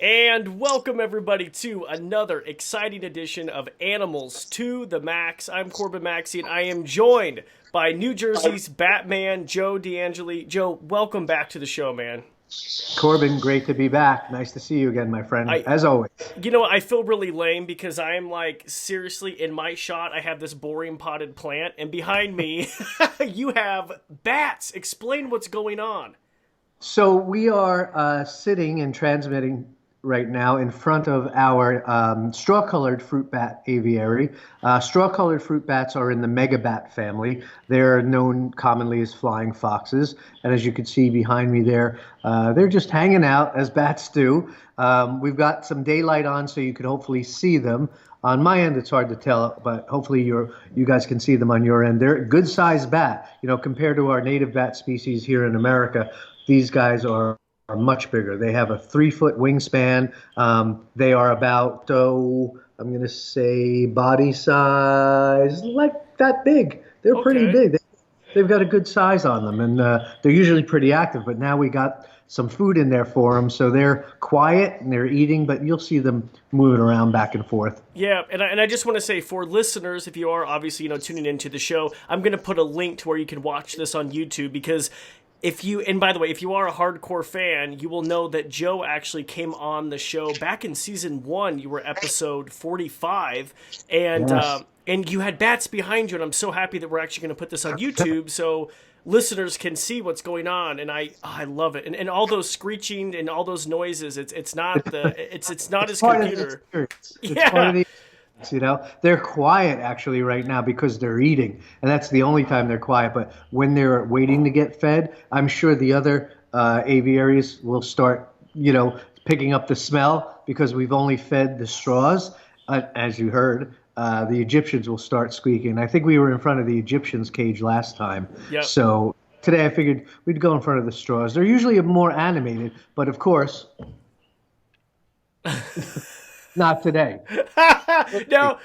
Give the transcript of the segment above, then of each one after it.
And welcome everybody to another exciting edition of Animals to the Max. I'm Corbin Maxey, and I am joined by New Jersey's Batman, Joe D'Angeli. Joe, welcome back to the show, man. Corbin, great to be back. Nice to see you again, my friend, I, as always. I feel really lame because I am like, seriously, in my shot, I have this boring potted plant, and behind me, you have bats. Explain what's going on. So we are sitting and transmitting right now in front of our straw-colored fruit bat aviary. Straw-colored fruit bats are in the megabat family. They're known commonly as flying foxes. And as you can see behind me there, they're just hanging out as bats do. We've got some daylight on so you can hopefully see them. On my end, it's hard to tell, but hopefully you guys can see them on your end. They're a good-sized bat, compared to our native bat species here in America. These guys are much bigger. They have a 3-foot wingspan. They are about, I'm going to say body size, like that big. They're pretty big. They've got a good size on them, and they're usually pretty active, but now we got some food in there for them, so they're quiet and they're eating, but you'll see them moving around back and forth. Yeah, and I just want to say for listeners, if you are obviously tuning into the show, I'm going to put a link to where you can watch this on YouTube because and by the way, if you are a hardcore fan, you will know that Joe actually came on the show back in season 1. You were episode 45, and Yes. And you had bats behind you, and I'm so happy that we're actually going to put this on YouTube so listeners can see what's going on, and I love it, and all those screeching and all those noises. It's not it's not his computer. It's part of the they're quiet actually right now because they're eating, and that's the only time they're quiet. But when they're waiting to get fed, I'm sure the other aviaries will start picking up the smell because we've only fed the straws. As you heard, the Egyptians will start squeaking. I think we were in front of the Egyptians cage last time. Yep. So today I figured we'd go in front of the straws. They're usually more animated, but of course not today. No,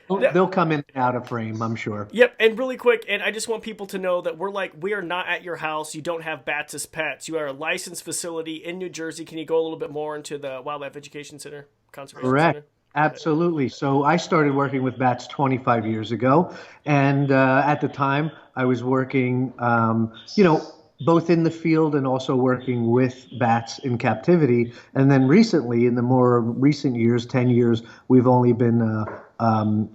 they'll come in and out of frame, I'm sure. Yep, and really quick, and I just want people to know that we are not at your house. You don't have bats as pets. You are a licensed facility in New Jersey. Can you go a little bit more into the Wildlife Education Center, Conservation Correct. Center? Absolutely. So I started working with bats 25 years ago, and at the time I was working, both in the field and also working with bats in captivity. And then recently, in the more recent years, 10 years, we've only been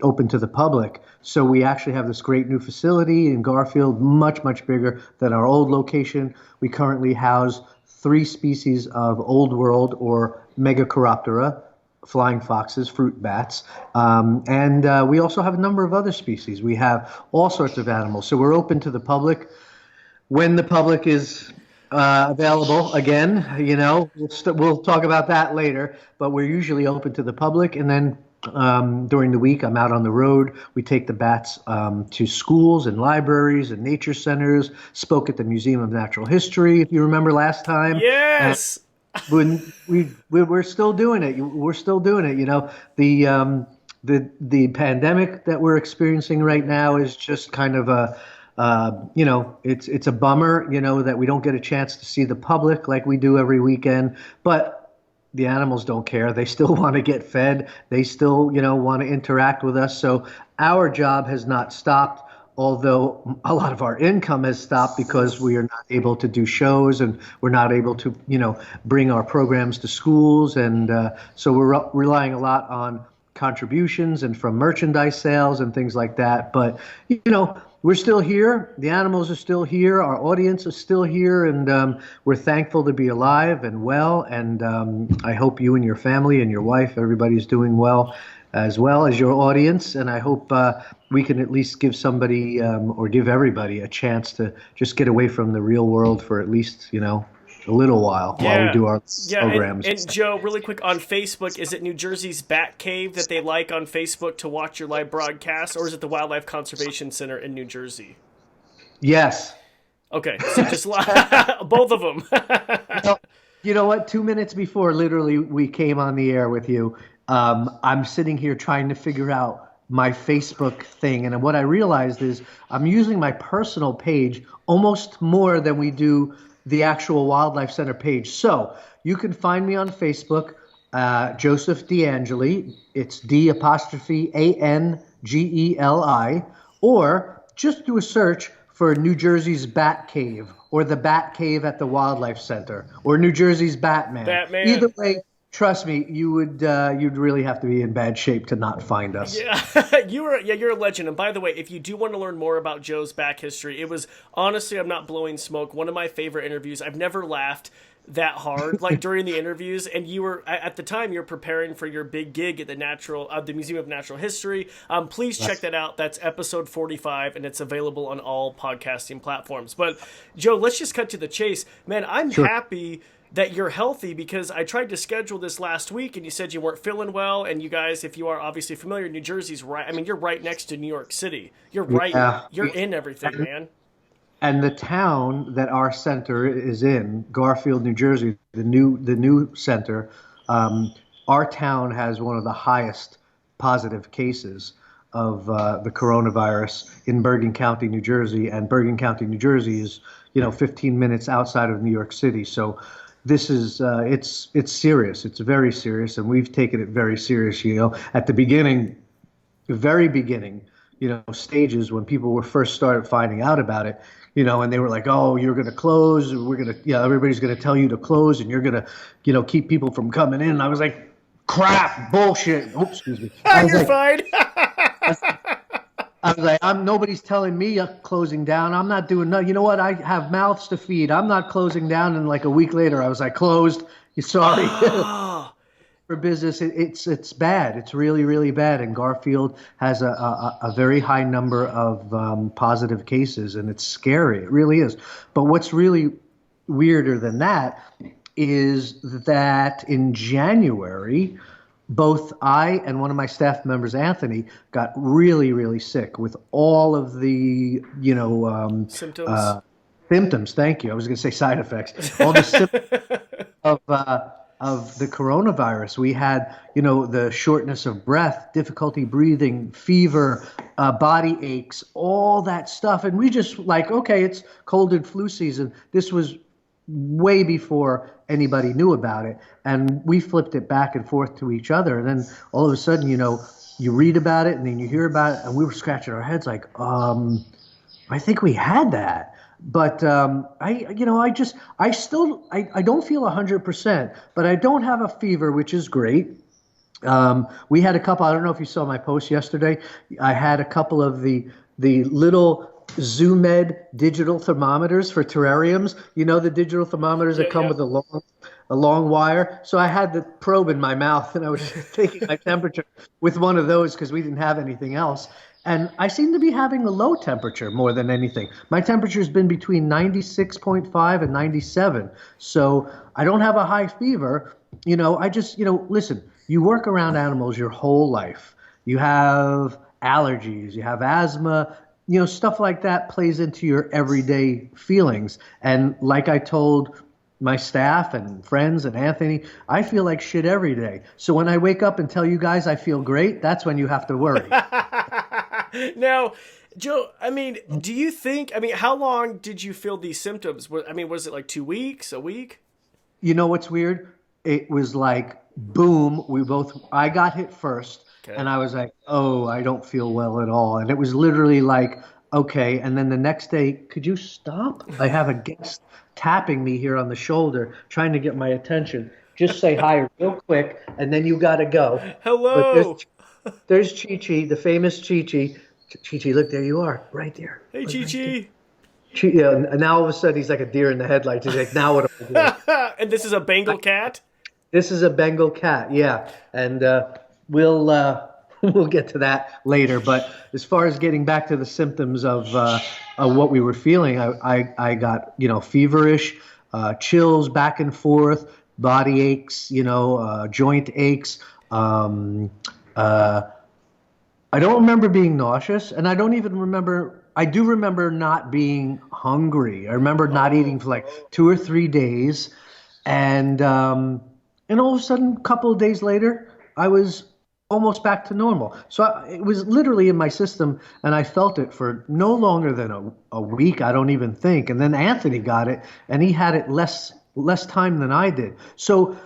open to the public. So we actually have this great new facility in Garfield, much, much bigger than our old location. We currently house 3 species of Old World or Megacoroptera, flying foxes, fruit bats, and we also have a number of other species. We have all sorts of animals. So we're open to the public. When the public is available again, we'll talk about that later, but we're usually open to the public. And then during the week, I'm out on the road. We take the bats to schools and libraries and nature centers, spoke at the Museum of Natural History, if you remember last time. Yes! When we're still doing it. We're still doing it. The pandemic that we're experiencing right now is just kind of it's a bummer, that we don't get a chance to see the public like we do every weekend. But the animals don't care. They still want to get fed. They still, want to interact with us. So our job has not stopped, although a lot of our income has stopped because we are not able to do shows and we're not able to, bring our programs to schools. And so we're relying a lot on contributions and from merchandise sales and things like that. But, we're still here. The animals are still here. Our audience is still here. And we're thankful to be alive and well. And I hope you and your family and your wife, everybody's doing well as your audience. And I hope we can at least give somebody or give everybody a chance to just get away from the real world for at least, a little while we do our programs. And Joe, really quick, on Facebook, is it New Jersey's Bat Cave that they like on Facebook to watch your live broadcast, or is it the Wildlife Conservation Center in New Jersey? Yes. Okay, so just both of them. You know what? 2 minutes before literally we came on the air with you, I'm sitting here trying to figure out my Facebook thing. And what I realized is I'm using my personal page almost more than we do the actual Wildlife Center page. So You can find me on Facebook, Joseph D'Angeli. It's D'Angeli, or just do a search for New Jersey's Bat Cave or the Bat Cave at the Wildlife Center or New Jersey's Batman. Batman. Either way, trust me, you'd really have to be in bad shape to not find us. Yeah, you're a legend. And by the way, if you do want to learn more about Joe's back history, it was honestly, I'm not blowing smoke, one of my favorite interviews. I've never laughed that hard like during the interviews, and you were at the time you're preparing for your big gig at the Museum of Natural History. Please check that out. That's episode 45, and it's available on all podcasting platforms. But Joe, let's just cut to the chase, man. I'm happy that you're healthy, because I tried to schedule this last week and you said you weren't feeling well. And you guys, if you are obviously familiar, New Jersey's right. I mean, you're right next to New York City. You're right. Yeah. You're in everything, man. And the town that our center is in, Garfield, New Jersey, the new center, our town has one of the highest positive cases of the coronavirus in Bergen County, New Jersey. And Bergen County, New Jersey is 15 minutes outside of New York City. So this is it's serious. It's very serious, and we've taken it very serious. At the very beginning, stages when people were first started finding out about it, and they were like, "Oh, you're going to close. Everybody's going to tell you to close, and you're going to, keep people from coming in." And I was like, "Crap, bullshit." Oops, excuse me. You're fine. I was like, nobody's telling me closing down. I'm not doing no. You know what? I have mouths to feed. I'm not closing down. And like a week later, I was like, closed. Sorry. For business, it's bad. It's really, really bad. And Garfield has a very high number of positive cases, and it's scary. It really is. But what's really weirder than that is that in January, both I and one of my staff members, Anthony, got really, really sick with all of the, symptoms. Symptoms. Thank you. I was going to say side effects. All the symptoms of the coronavirus. We had, the shortness of breath, difficulty breathing, fever, body aches, all that stuff. And we just okay, it's cold and flu season. This was way before anybody knew about it, and we flipped it back and forth to each other. And then all of a sudden, you read about it, and then you hear about it, and we were scratching our heads like, I think we had that. But I don't feel 100%, but I don't have a fever, which is great. We had a couple. I don't know if you saw my post yesterday. I had a couple of the little ZooMed digital thermometers for terrariums. The digital thermometers that come with a long wire. So I had the probe in my mouth, and I was taking my temperature with one of those because we didn't have anything else. And I seem to be having a low temperature more than anything. My temperature has been between 96.5 and 97. So I don't have a high fever. I just, listen, you work around animals your whole life. You have allergies, you have asthma, stuff like that plays into your everyday feelings. And like I told my staff and friends and Anthony, I feel like shit every day. So when I wake up and tell you guys I feel great, that's when you have to worry. Now, Joe, do you think, how long did you feel these symptoms? Was it like 2 weeks, a week? You know what's weird? It was like, boom, I got hit first, and I was like, oh, I don't feel well at all. And it was literally like, okay. And then the next day, could you stop? I have a guest tapping me here on the shoulder, trying to get my attention. Just say hi real quick, and then you got to go. Hello. There's Chi-Chi, the famous Chi-Chi. Chi-Chi, look, there you are, right there. Hey, Chi-Chi. And now all of a sudden he's like a deer in the headlights. He's like, now what do I do? And this is a Bengal cat? This is a Bengal cat, yeah. And we'll get to that later. But as far as getting back to the symptoms of what we were feeling, I got, feverish, chills back and forth, body aches, joint aches. I don't remember being nauseous, and I don't even remember. I do remember not being hungry. I remember not eating for like 2 or 3 days, and all of a sudden, a couple of days later, I was almost back to normal. So it was literally in my system, and I felt it for no longer than a week. I don't even think. And then Anthony got it, and he had it less less time than I did. So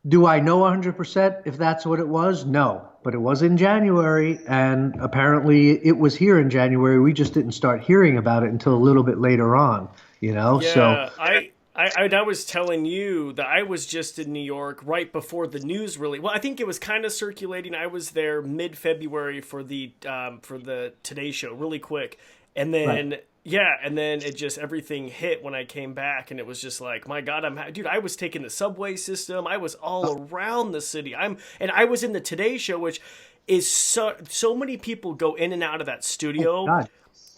do I know 100% if that's what it was? No, but it was in January, and apparently it was here in January. We just didn't start hearing about it until a little bit later on, you know? So, Yeah, I was telling you that I was just in New York right before the news really. Well, I think it was kind of circulating. I was there mid-February for the Today Show, really quick, and right. then yeah, and then it just everything hit when I came back, and it was just like, my God, dude. I was taking the subway system. I was all around the city. And I was in the Today Show, which is so many people go in and out of that Oh, studio God. that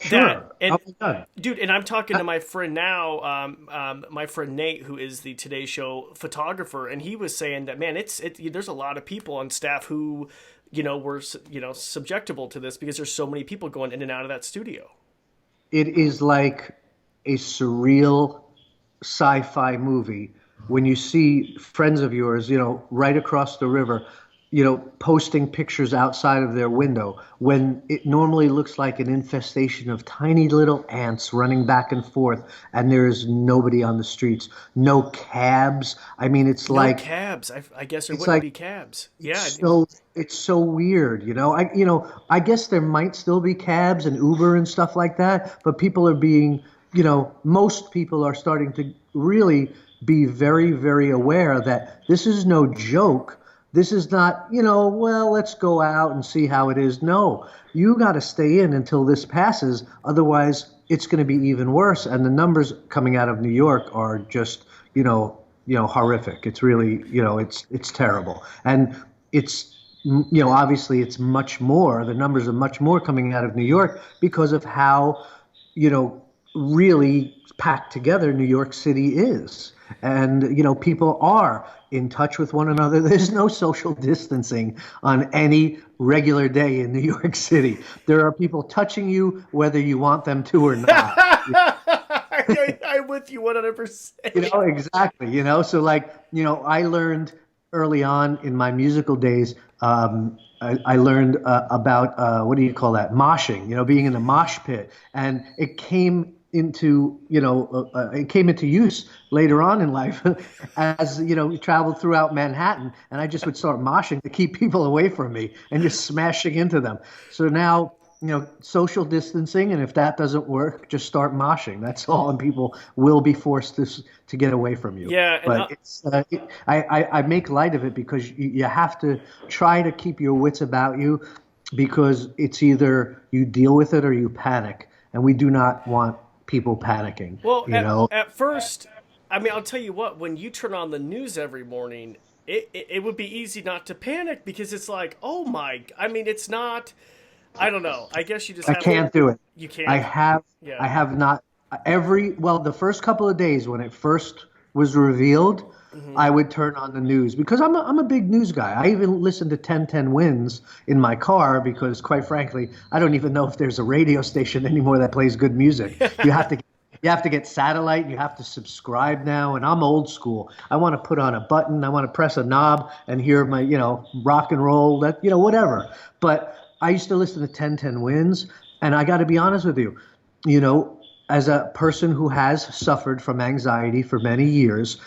Sure. and Oh, my God. dude, and I'm talking to my friend now, my friend Nate, who is the Today Show photographer, and he was saying that, man, there's a lot of people on staff who, were subjectable to this because there's so many people going in and out of that studio. It is like a surreal sci-fi movie when you see friends of yours, right across the river, posting pictures outside of their window when it normally looks like an infestation of tiny little ants running back and forth, and there's nobody on the streets, no cabs. I mean, No cabs. I guess there it's wouldn't like be cabs. it's Yeah. so it's so weird, I guess there might still be cabs and Uber and stuff like that, but people are being, most people are starting to really be very, very aware that this is no joke. This is not, well, let's go out and see how it is. No, you got to stay in until this passes. Otherwise, it's going to be even worse. And the numbers coming out of New York are just, horrific. It's really, it's terrible. And it's, obviously it's much more. The numbers are much more coming out of New York because of how, really packed together New York City is. And, people are in touch with one another. There's no social distancing on any regular day in New York City. There are people touching you whether you want them to or not. I'm with you 100%. Exactly. So like, I learned early on in my musical days, I learned about what do you call that? Moshing, being in a mosh pit. And it came into use later on in life as, we traveled throughout Manhattan, and I just would start moshing to keep people away from me and just smashing into them. So now, social distancing, and if that doesn't work, just start moshing. That's all, and people will be forced to get away from you. Yeah, and But I make light of it because you have to try to keep your wits about you, because it's either you deal with it or you panic, and we do not want people panicking. well, at first, I mean, I'll tell you what, when you turn on the news every morning, it would be easy not to panic because it's like, oh my, I mean, it's not, I don't know. I guess you just I have can't do it. you I can't. have I Yeah. have not well, the first couple of days when it first was revealed, Hmm. I would turn on the news because I'm a big news guy. I even listen to 1010 Wins in my car because, quite frankly, I don't even know if there's a radio station anymore that plays good music. You have to get satellite. You have to subscribe now, and I'm old school. I want to put on a button. I want to press a knob and hear my, rock and roll, that, whatever. But I used to listen to 1010 Wins, and I got to be honest with you, you know, as a person who has suffered from anxiety for many years,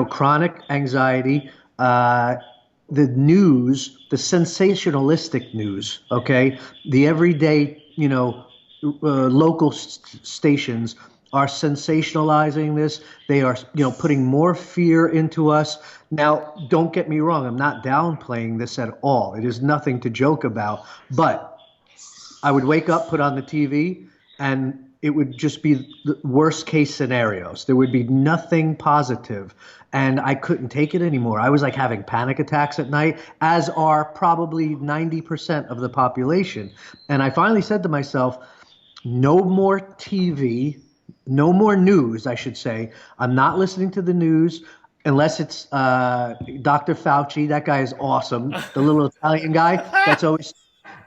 chronic anxiety, the news, the sensationalistic news, okay, the everyday, local stations are sensationalizing this. They are, putting more fear into us. Now, don't get me wrong. I'm not downplaying this at all. It is nothing to joke about. But I would wake up, put on the TV, and it would just be the worst case scenarios. There would be nothing positive, and I couldn't take it anymore. I was like having panic attacks at night, as are probably 90% of the population. And I finally said to myself, no more TV, no more news, I should say. I'm not listening to the news unless it's Dr. Fauci. That guy is awesome. The little Italian guy that's always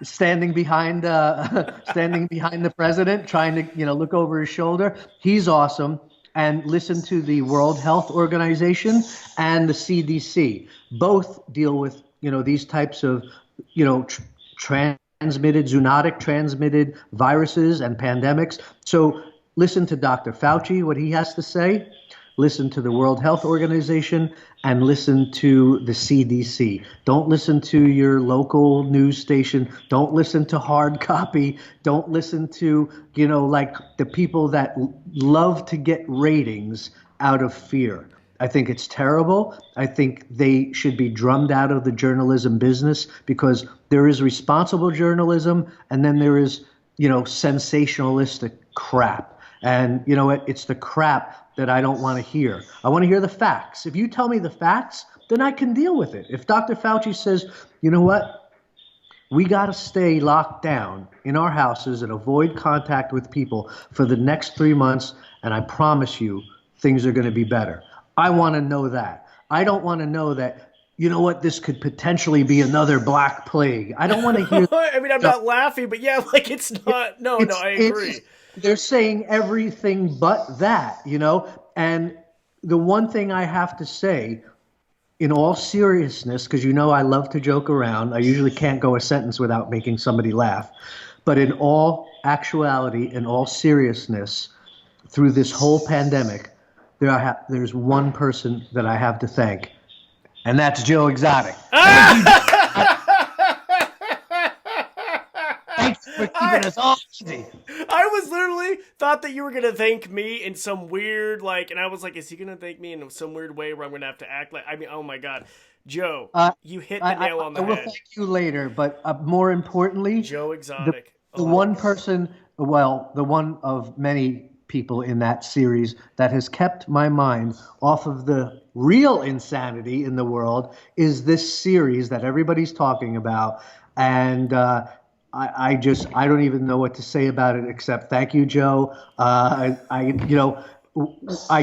standing behind the president, trying to look over his shoulder. He's awesome. And listen to the World Health Organization and the CDC. Both deal with these types of transmitted zoonotic transmitted viruses and pandemics. So listen to Dr. Fauci, what he has to say. listen to the World Health Organization, and listen to the CDC. Don't listen to your local news station. Don't listen to hard copy. Don't listen to, like the people that love to get ratings out of fear. I think it's terrible. I think they should be drummed out of the journalism business, because there is responsible journalism and then there is, sensationalistic crap. And you know what? It's the crap that I don't want to hear. I want to hear the facts. If you tell me the facts, then I can deal with it. If Dr. Fauci says, you know what? We got to stay locked down in our houses and avoid contact with people for the next 3 months, and I promise you, things are going to be better. I want to know that. I don't want to know that, you know what, this could potentially be another black plague. I don't want to hear. I mean, I'm not laughing, but yeah, like it's not. No, I agree. They're saying everything but that, And the one thing I have to say, in all seriousness, because I love to joke around. I usually can't go a sentence without making somebody laugh. But in all actuality, in all seriousness, through this whole pandemic, there's one person that I have to thank, and that's Joe Exotic. Thanks for keeping us all easy. I was literally thought that you were going to thank me in some weird, and I was like, is he going to thank me in some weird way where I'm going to have to act like, oh my God. Joe, you hit the nail on the head. I will thank you later, but more importantly, Joe Exotic. The one person, the one of many people in that series that has kept my mind off of the real insanity in the world is this series that everybody's talking about. And I don't even know what to say about it except thank you, Joe. I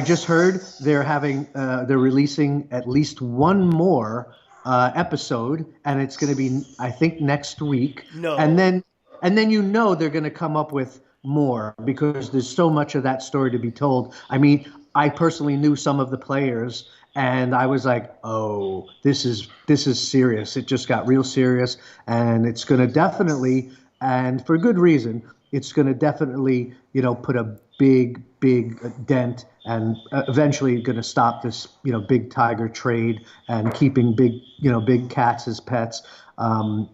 just heard they're releasing at least one more episode, and it's going to be, I think, next week. No. And then they're going to come up with more, because there's so much of that story to be told. I mean, I personally knew some of the players, and I was like, oh, this is serious. It just got real serious, and it's going to definitely, and for good reason, it's going to definitely, put a big dent, and eventually going to stop this, big tiger trade and keeping big cats as pets. I'm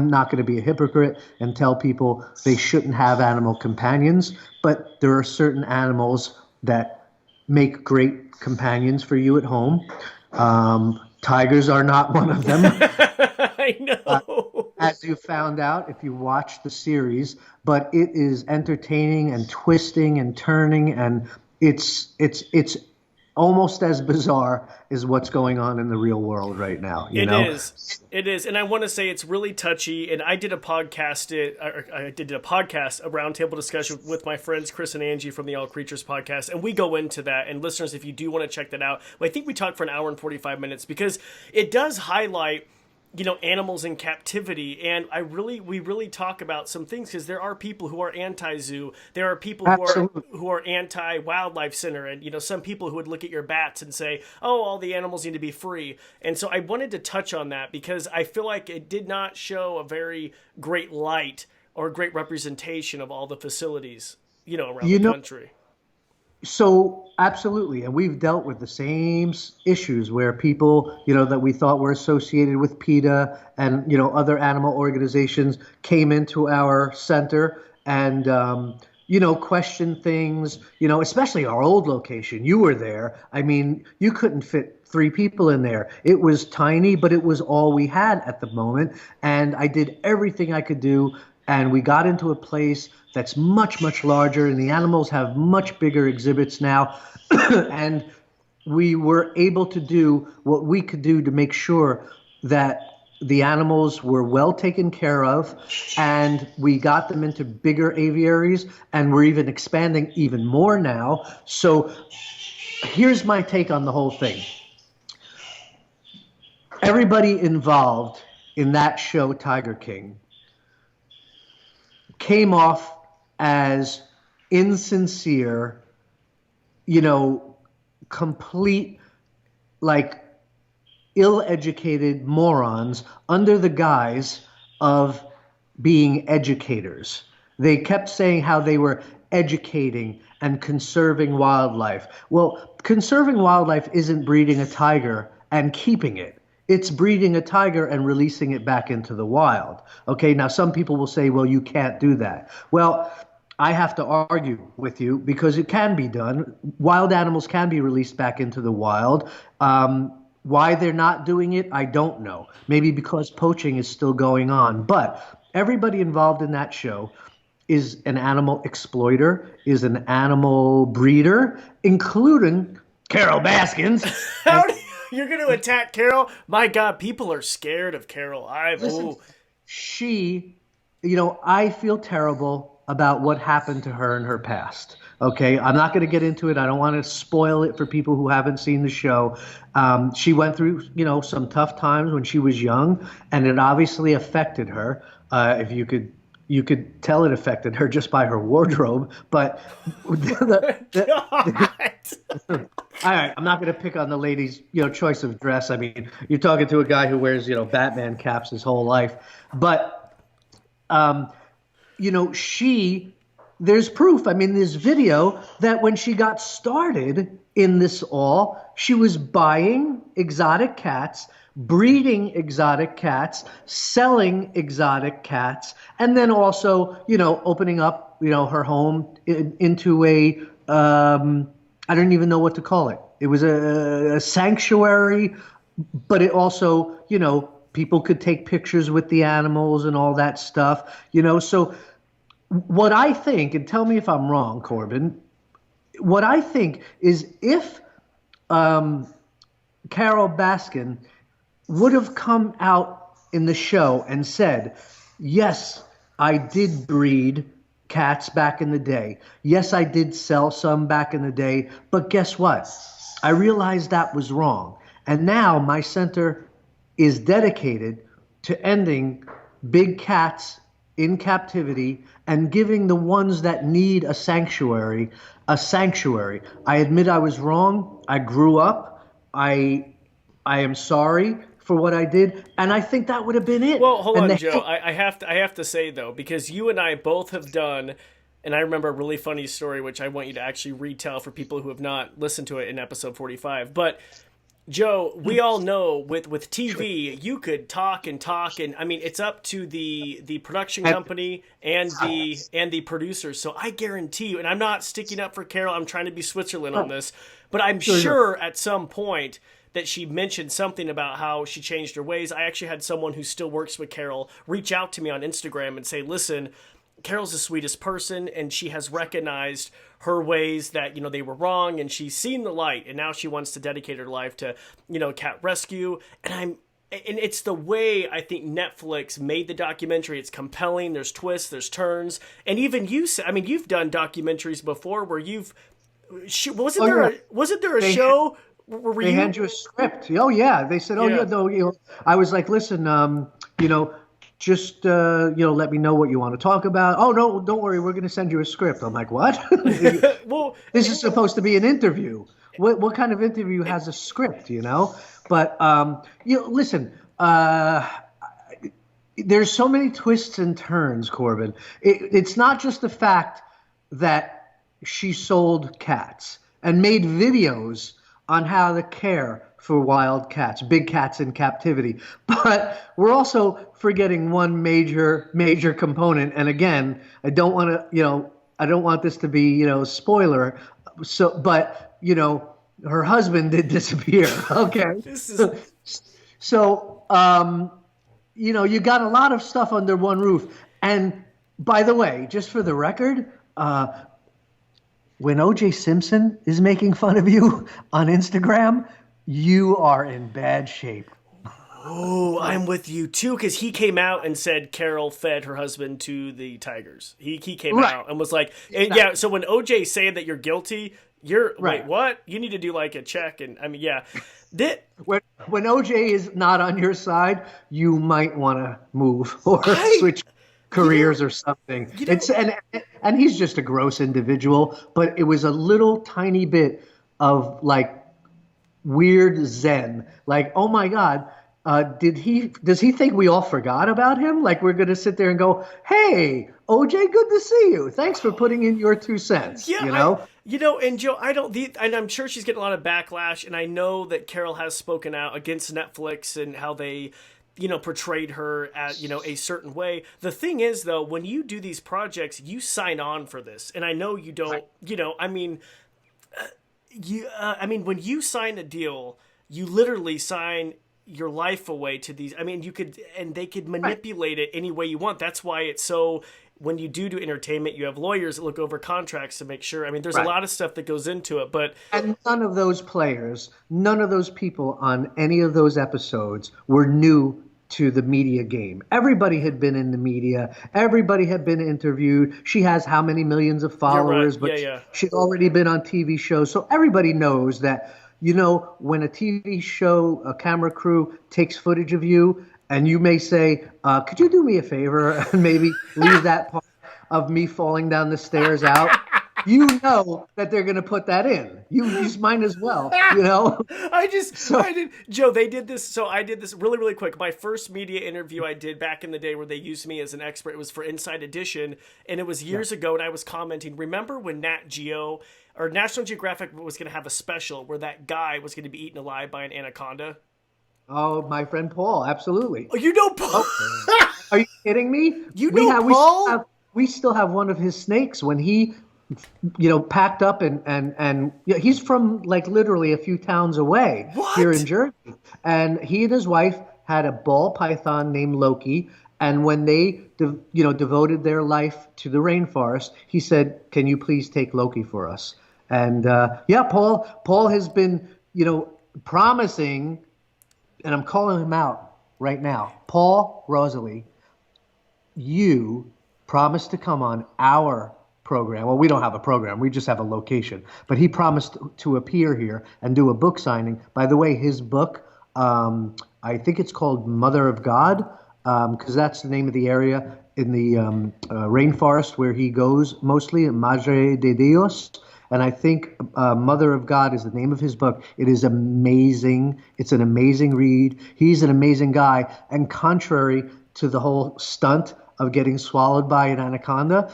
not going to be a hypocrite and tell people they shouldn't have animal companions, but there are certain animals that make great companions for you at home. Tigers are not one of them. I know. As you found out if you watch the series, but it is entertaining and twisting and turning, and it's almost as bizarre as what's going on in the real world right now. It is, and I want to say it's really touchy. And I did a podcast, a roundtable discussion with my friends Chris and Angie from the All Creatures podcast, and we go into that. And listeners, if you do want to check that out, I think we talked for an hour and 45 minutes, because it does highlight animals in captivity, and we really talk about some things, because there are people who are anti-zoo, there are people who are anti-wildlife center, and some people who would look at your bats and say, oh, all the animals need to be free. And so I wanted to touch on that, because I feel like it did not show a very great light or a great representation of all the facilities around the country. So absolutely, and we've dealt with the same issues where people, that we thought were associated with PETA and other animal organizations came into our center and questioned things. Especially our old location. You were there. I mean, you couldn't fit 3 people in there. It was tiny, but it was all we had at the moment. And I did everything I could do. And we got into a place that's much, much larger, and the animals have much bigger exhibits now. And we were able to do what we could do to make sure that the animals were well taken care of, and we got them into bigger aviaries, and we're even expanding even more now. So here's my take on the whole thing. Everybody involved in that show, Tiger King, came off as insincere, complete, ill-educated morons under the guise of being educators. They kept saying how they were educating and conserving wildlife. Well, conserving wildlife isn't breeding a tiger and keeping it. It's breeding a tiger and releasing it back into the wild. Okay, now some people will say, well, you can't do that. Well, I have to argue with you because it can be done. Wild animals can be released back into the wild. Why they're not doing it, I don't know. Maybe because poaching is still going on. But everybody involved in that show is an animal exploiter, is an animal breeder, including Carol Baskins. You're going to attack Carol? My God, people are scared of Carol. Listen, I feel terrible about what happened to her in her past. Okay, I'm not going to get into it. I don't want to spoil it for people who haven't seen the show. She went through, some tough times when she was young, and it obviously affected her. If you could tell it affected her just by her wardrobe. But all right, I'm not going to pick on the lady's, choice of dress. I mean, you're talking to a guy who wears, Batman caps his whole life. But, there's proof. I mean, there's video that when she got started in this all, she was buying exotic cats, breeding exotic cats, selling exotic cats, and then also, opening up, her home into a, I don't even know what to call it. It was a sanctuary, but it also, people could take pictures with the animals and all that stuff, So what I think, and tell me if I'm wrong, Corbin, what I think is if Carol Baskin would have come out in the show and said, yes, I did breed cats back in the day. Yes, I did sell some back in the day. But guess what? I realized that was wrong. And now my center is dedicated to ending big cats in captivity and giving the ones that need a sanctuary a sanctuary. I admit I was wrong. I grew up. I am sorry for what I did, and I think that would have been it. Well, hold on, Joe. I have to say though, because you and I both have done, and I remember a really funny story which I want you to actually retell for people who have not listened to it in episode 45. But Joe, we all know with TV, you could talk, and I mean, it's up to the production company and the producers. So I guarantee you, and I'm not sticking up for Carol, I'm trying to be Switzerland on this, but I'm sure at some point that she mentioned something about how she changed her ways. I actually had someone who still works with Carol reach out to me on Instagram and say, listen, Carol's the sweetest person, and she has recognized her ways that, they were wrong, and she's seen the light, and now she wants to dedicate her life to, cat rescue. And it's the way I think Netflix made the documentary. It's compelling. There's twists, there's turns. And even you, I mean, you've done documentaries before where wasn't there a show where they hand you a script? Oh yeah. They said, no, I was like, listen, just let me know what you want to talk about. Oh no, don't worry, we're going to send you a script. I'm like, what? Well, this is supposed to be an interview. What kind of interview has a script? But listen. There's so many twists and turns, Corbin. It's not just the fact that she sold cats and made videos on how to care for wild cats, big cats in captivity. But we're also forgetting one major component. And again, I don't want this to be, spoiler. But her husband did disappear. Okay. So, you got a lot of stuff under one roof. And by the way, just for the record, when O.J. Simpson is making fun of you on Instagram, you are in bad shape. Oh, I'm with you too, because he came out and said Carol fed her husband to the tigers. He came out and was like, yeah. So when O.J. saying that you're guilty, wait, what? You need to do like a check, and I mean, yeah. When O.J. is not on your side, you might want to move or switch careers or something. And he's just a gross individual, but it was a little tiny bit of like weird zen. Like, oh my God, Does he think we all forgot about him? Like we're going to sit there and go, "Hey, OJ, good to see you. Thanks for putting in your 2 cents." Yeah, and Joe, and I'm sure she's getting a lot of backlash, and I know that Carol has spoken out against Netflix and how they, portrayed her at, a certain way. The thing is, though, when you do these projects, you sign on for this, and I know you don't, when you sign a deal, you literally sign your life away to these. I mean, they could manipulate it any way you want. That's why it's so. When you do entertainment, you have lawyers that look over contracts to make sure. I mean, there's a lot of stuff that goes into it, but none of those players, none of those people on any of those episodes were new to the media game. Everybody had been in the media. Everybody had been interviewed. She has how many millions of followers, but she'd already been on TV shows. So everybody knows that, when a TV show, a camera crew takes footage of you, and you may say, could you do me a favor and maybe leave that part of me falling down the stairs out? You know that they're going to put that in. You just might as well, Joe, they did this. So I did this really, really quick. My first media interview I did back in the day where they used me as an expert, it was for Inside Edition. And it was years ago, and I was commenting, remember when Nat Geo or National Geographic was going to have a special where that guy was going to be eaten alive by an anaconda? Oh, my friend Paul, absolutely. Oh, you know Paul? Are you kidding me? Paul? We still have one of his snakes when he, packed up and he's from like literally a few towns away here in Jersey. And he and his wife had a ball python named Loki. And when they, devoted their life to the rainforest, he said, "Can you please take Loki for us?" And Paul has been, promising. And I'm calling him out right now. Paul Rosalie, you promised to come on our program. Well, we don't have a program. We just have a location. But he promised to appear here and do a book signing. By the way, his book, I think it's called Mother of God, because that's the name of the area in the rainforest where he goes mostly, Madre de Dios. And I think Mother of God is the name of his book. It is amazing. It's an amazing read. He's an amazing guy. And contrary to the whole stunt of getting swallowed by an anaconda,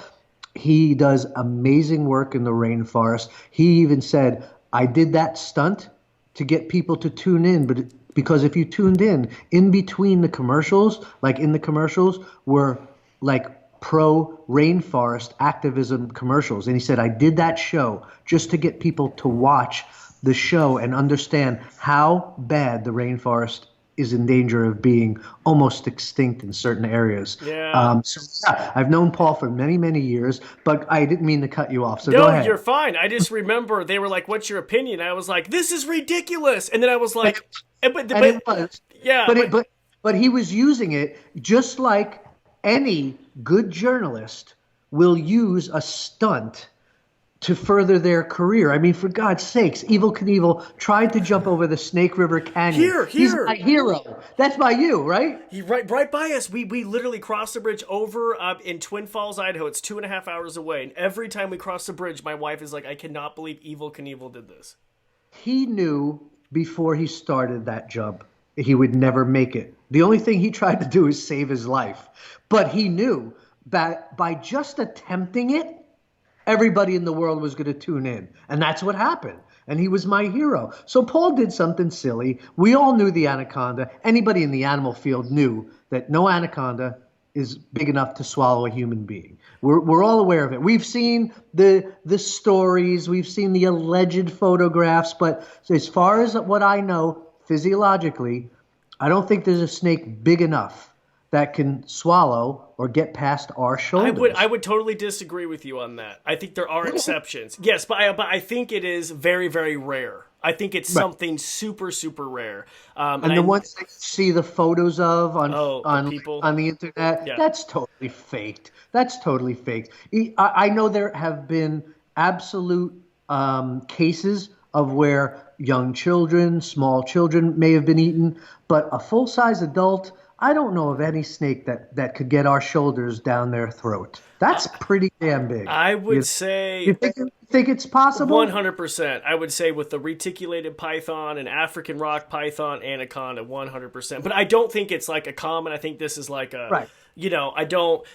he does amazing work in the rainforest. He even said, "I did that stunt to get people to tune in, but because if you tuned in between the commercials, like in the commercials were like pro rainforest activism commercials." And he said, "I did that show just to get people to watch the show and understand how bad the rainforest is in danger of being almost extinct in certain areas." I've known Paul for many, many years, but I didn't mean to cut you off. So go ahead. No, you're fine. I just remember they were like, "What's your opinion?" I was like, "This is ridiculous." And then I was like, but he was using it just like any good journalist will use a stunt to further their career. I mean, for God's sakes, Evel Knievel tried to jump over the Snake River Canyon. Here. He's my hero. That's by you, right? Right by us. We literally crossed the bridge over in Twin Falls, Idaho. It's 2.5 hours away. And every time we cross the bridge, my wife is like, "I cannot believe Evel Knievel did this." He knew before he started that jump he would never make it. The only thing he tried to do is save his life. But he knew that by just attempting it, everybody in the world was going to tune in. And that's what happened. And he was my hero. So Paul did something silly. We all knew the anaconda. Anybody in the animal field knew that no anaconda is big enough to swallow a human being. We're all aware of it. We've seen the stories. We've seen the alleged photographs. But as far as what I know, physiologically, I don't think there's a snake big enough that can swallow or get past our shoulders. I would totally disagree with you on that. I think there are exceptions. Yes, but I think it is very, very rare. I think it's something super, super rare. And the ones that you see the photos of people on the internet, that's totally faked. That's totally faked. I know there have been absolute cases of where young children, small children may have been eaten, but a full-size adult, I don't know of any snake that could get our shoulders down their throat. That's pretty damn big. I would You say think it's possible? 100%. I would say with the reticulated python and African rock python anaconda, 100%. But I don't think it's like a common. I think this is like a, Right. I don't,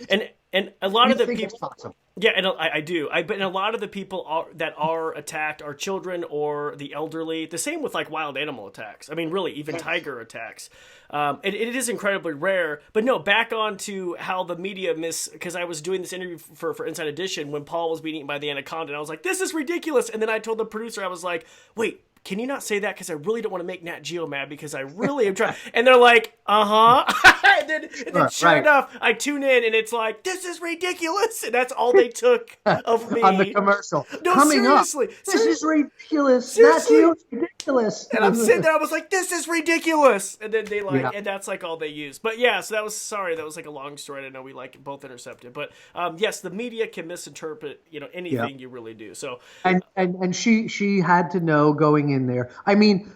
and a lot You of the think people. it's possible? Yeah, and I do. But a lot of the people that are attacked are children or the elderly. The same with like wild animal attacks. I mean, really, even tiger attacks. It is incredibly rare. But no, back on to how the media because I was doing this interview for Inside Edition when Paul was being eaten by the anaconda, and I was like, this is ridiculous. And then I told the producer, I was like, wait, can you not say that? Because I really don't want to make Nat Geo mad because I really am trying. And they're like, and then sure enough, I tune in and it's like, this is ridiculous. And that's all they took of me. On the commercial. No, Coming seriously. up, this is ridiculous. Seriously. Nat Geo's ridiculous. And I'm sitting there, I was like, this is ridiculous. And then they and that's like all they use. But yeah, so that was like a long story. I know we like both intercepted. But yes, the media can misinterpret, anything you really do. So and she had to know going in there. I mean,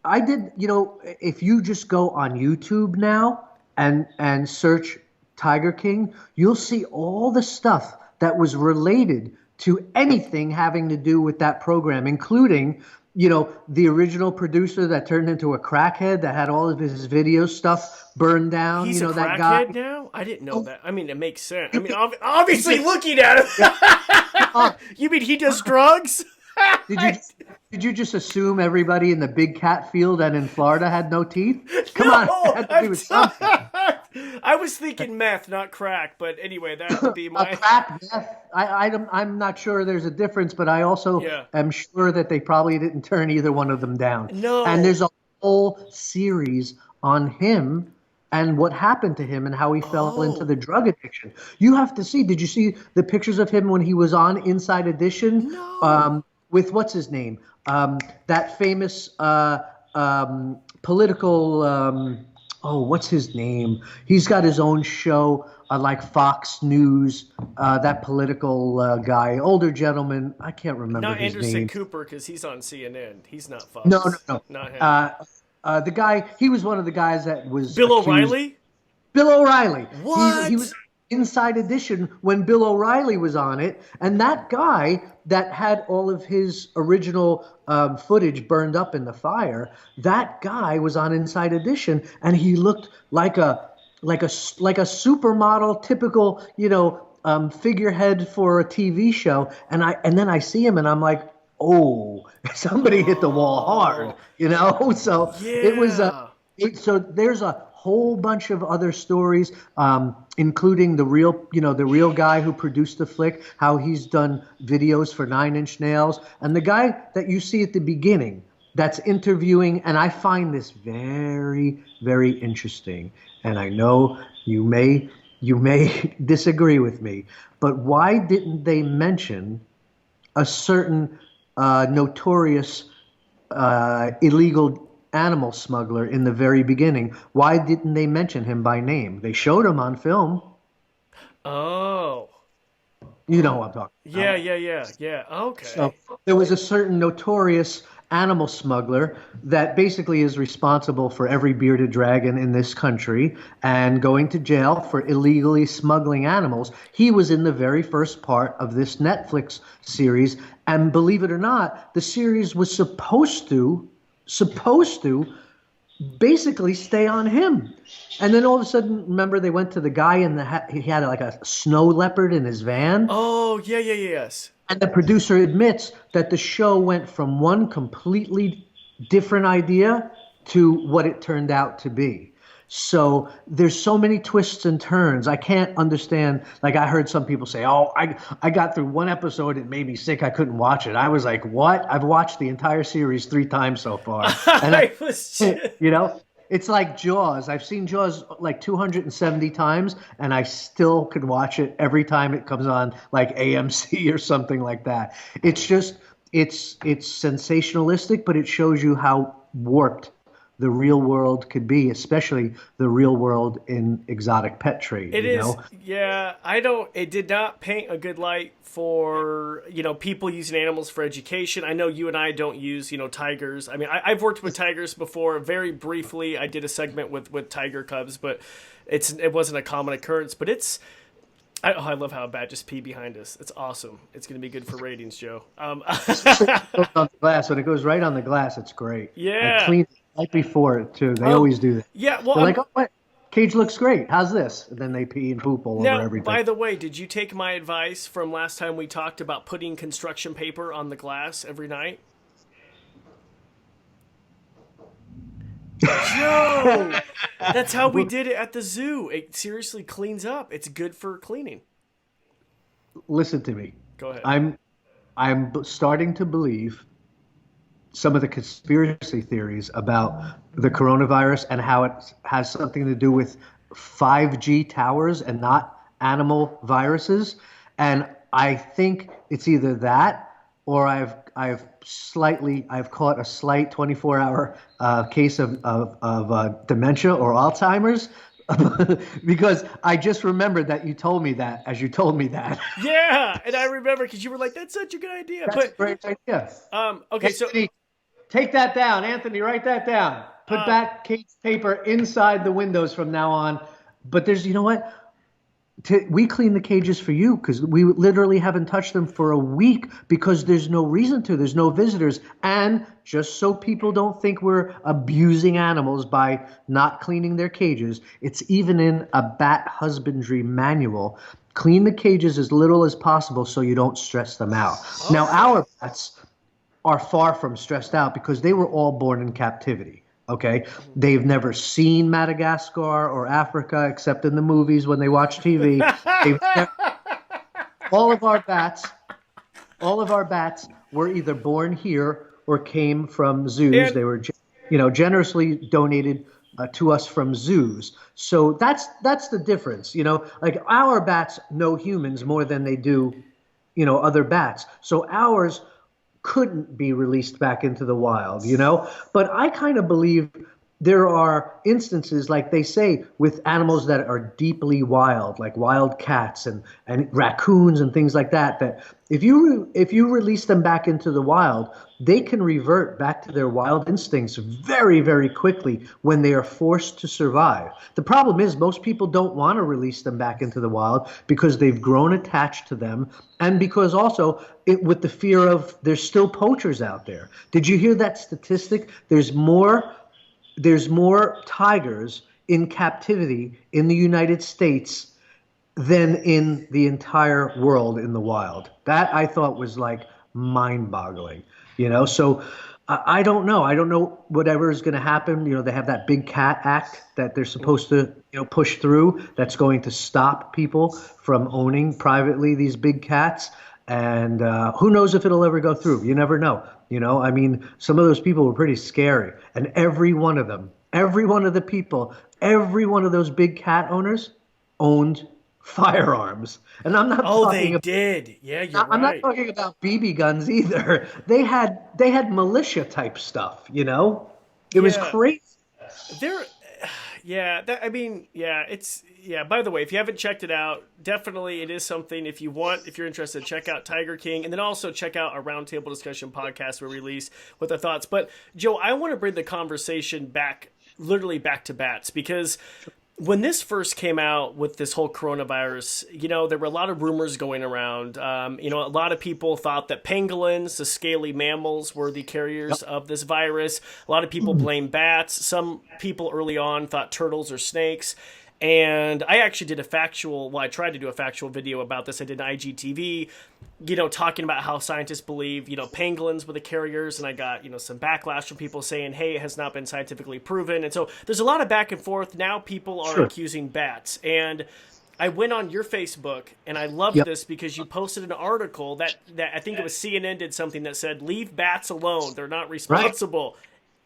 if you just go on YouTube now and search Tiger King, you'll see all the stuff that was related to anything having to do with that program, including, the original producer that turned into a crackhead that had all of his video stuff burned down. He's a that guy. crackhead now? I didn't know that. I mean, it makes sense. I mean, obviously looking at him. You mean he does drugs? Did you just assume everybody in the big cat field and in Florida had no teeth? Come on, it had to be with something. I was thinking meth, not crack. But anyway, that would be my crack meth. I'm not sure there's a difference, but I also am sure that they probably didn't turn either one of them down. No, and there's a whole series on him and what happened to him and how he fell into the drug addiction. You have to see. Did you see the pictures of him when he was on Inside Edition? No. With what's his name? That famous political. What's his name? He's got his own show like Fox News. That political guy, older gentleman. I can't remember not his Anderson name. Cooper because he's on CNN. He's not Fox. No, not him. The guy. He was one of the guys that was Bill accused. O'Reilly. Bill O'Reilly. What? He was Inside Edition when Bill O'Reilly was on it, and that guy that had all of his original footage burned up in the fire, that guy was on Inside Edition, and he looked like a supermodel, typical, figurehead for a TV show, and then I see him and I'm like, oh, somebody hit the wall hard, So it was so there's a whole bunch of other stories, including the real guy who produced the flick, how he's done videos for Nine Inch Nails, and the guy that you see at the beginning that's interviewing, and I find this very, very interesting, and I know you may disagree with me, but why didn't they mention a certain notorious illegal animal smuggler in the very beginning? Why didn't they mention him by name? They showed him on film. Oh. You know what I'm talking about. Yeah. Okay. So there was a certain notorious animal smuggler that basically is responsible for every bearded dragon in this country and going to jail for illegally smuggling animals. He was in the very first part of this Netflix series, and believe it or not, the series was supposed to basically stay on him. And then all of a sudden, remember, they went to the guy he had like a snow leopard in his van. Oh, yes. And the producer admits that the show went from one completely different idea to what it turned out to be. So there's so many twists and turns. I can't understand. Like, I heard some people say, oh, I got through one episode. It made me sick. I couldn't watch it. I was like, what? I've watched the entire series 3 times so far. And it's like Jaws. I've seen Jaws like 270 times, and I still could watch it every time it comes on, like AMC or something like that. It's just, it's sensationalistic, but it shows you how warped the real world could be, especially the real world in exotic pet trade, It you is, know? yeah. I don't. It did not paint a good light for people using animals for education. I know you and I don't use tigers. I mean, I've worked with tigers before, very briefly. I did a segment with tiger cubs, but it wasn't a common occurrence. But I love how a bat just peed behind us. It's awesome. It's going to be good for ratings, Joe. Especially when it goes on the glass. When it goes right on the glass, it's great. I Yeah. clean it right before it too. They always do that. Yeah. Well, They're like, oh, what? Cage looks great. How's this? And then they pee and poop all over now, everything. by the way, did you take my advice from last time we talked about putting construction paper on the glass every night? Joe, that's how we did it at the zoo. It seriously cleans up. It's good for cleaning. Listen to me. Go ahead. I'm starting to believe some of the conspiracy theories about the coronavirus and how it has something to do with 5G towers and not animal viruses. And I think it's either that or I've caught a slight 24-hour case of dementia or Alzheimer's. Because I just remembered that you told me that as you told me that. Yeah, and I remember because you were like, "That's such a good idea." That's a great idea. Okay, so Anthony, take that down, Anthony. Write that down. Put that case paper inside the windows from now on. But you know what? We clean the cages for you because we literally haven't touched them for a week because there's no reason to. There's no visitors. And just so people don't think we're abusing animals by not cleaning their cages, it's even in a bat husbandry manual. Clean the cages as little as possible so you don't stress them out. Oh. Now, our bats are far from stressed out because they were all born in captivity. Okay, they've never seen Madagascar or Africa except in the movies when they watch TV. all of our bats were either born here or came from zoos. They were, generously donated to us from zoos. So that's the difference. Like our bats know humans more than they do, other bats. So ours couldn't be released back into the wild, But I kind of believe there are instances, like they say, with animals that are deeply wild, like wild cats and raccoons and things like that, that if you release them back into the wild, they can revert back to their wild instincts very, very quickly when they are forced to survive. The problem is most people don't want to release them back into the wild because they've grown attached to them and because also with the fear of there's still poachers out there. Did you hear that statistic? There's more tigers in captivity in the United States than in the entire world in the wild. That I thought was like mind-boggling, So I don't know. I don't know whatever is going to happen. They have that big cat act that they're supposed to, push through that's going to stop people from owning privately these big cats. And who knows if it'll ever go through? You never know. I mean, some of those people were pretty scary. And every one of the people, every one of those big cat owners owned firearms. And I'm not talking they did. Yeah, you're right. I'm not talking about BB guns either. They had militia type stuff, It was crazy. By the way, if you haven't checked it out, definitely it is something. If you're interested, check out Tiger King, and then also check out our roundtable discussion podcast we release with our thoughts. But Joe, I want to bring the conversation back to bats because when this first came out with this whole coronavirus, there were a lot of rumors going around. A lot of people thought that pangolins, the scaly mammals, were the carriers of this virus. A lot of people blame bats. Some people early on thought turtles or snakes. And I actually I tried to do a factual video about this. I did an IGTV, talking about how scientists believe, pangolins were the carriers. And I got, some backlash from people saying, hey, it has not been scientifically proven. And so there's a lot of back and forth. Now people are accusing bats. And I went on your Facebook and I loved this because you posted an article that I think it was CNN did something that said, leave bats alone. They're not responsible.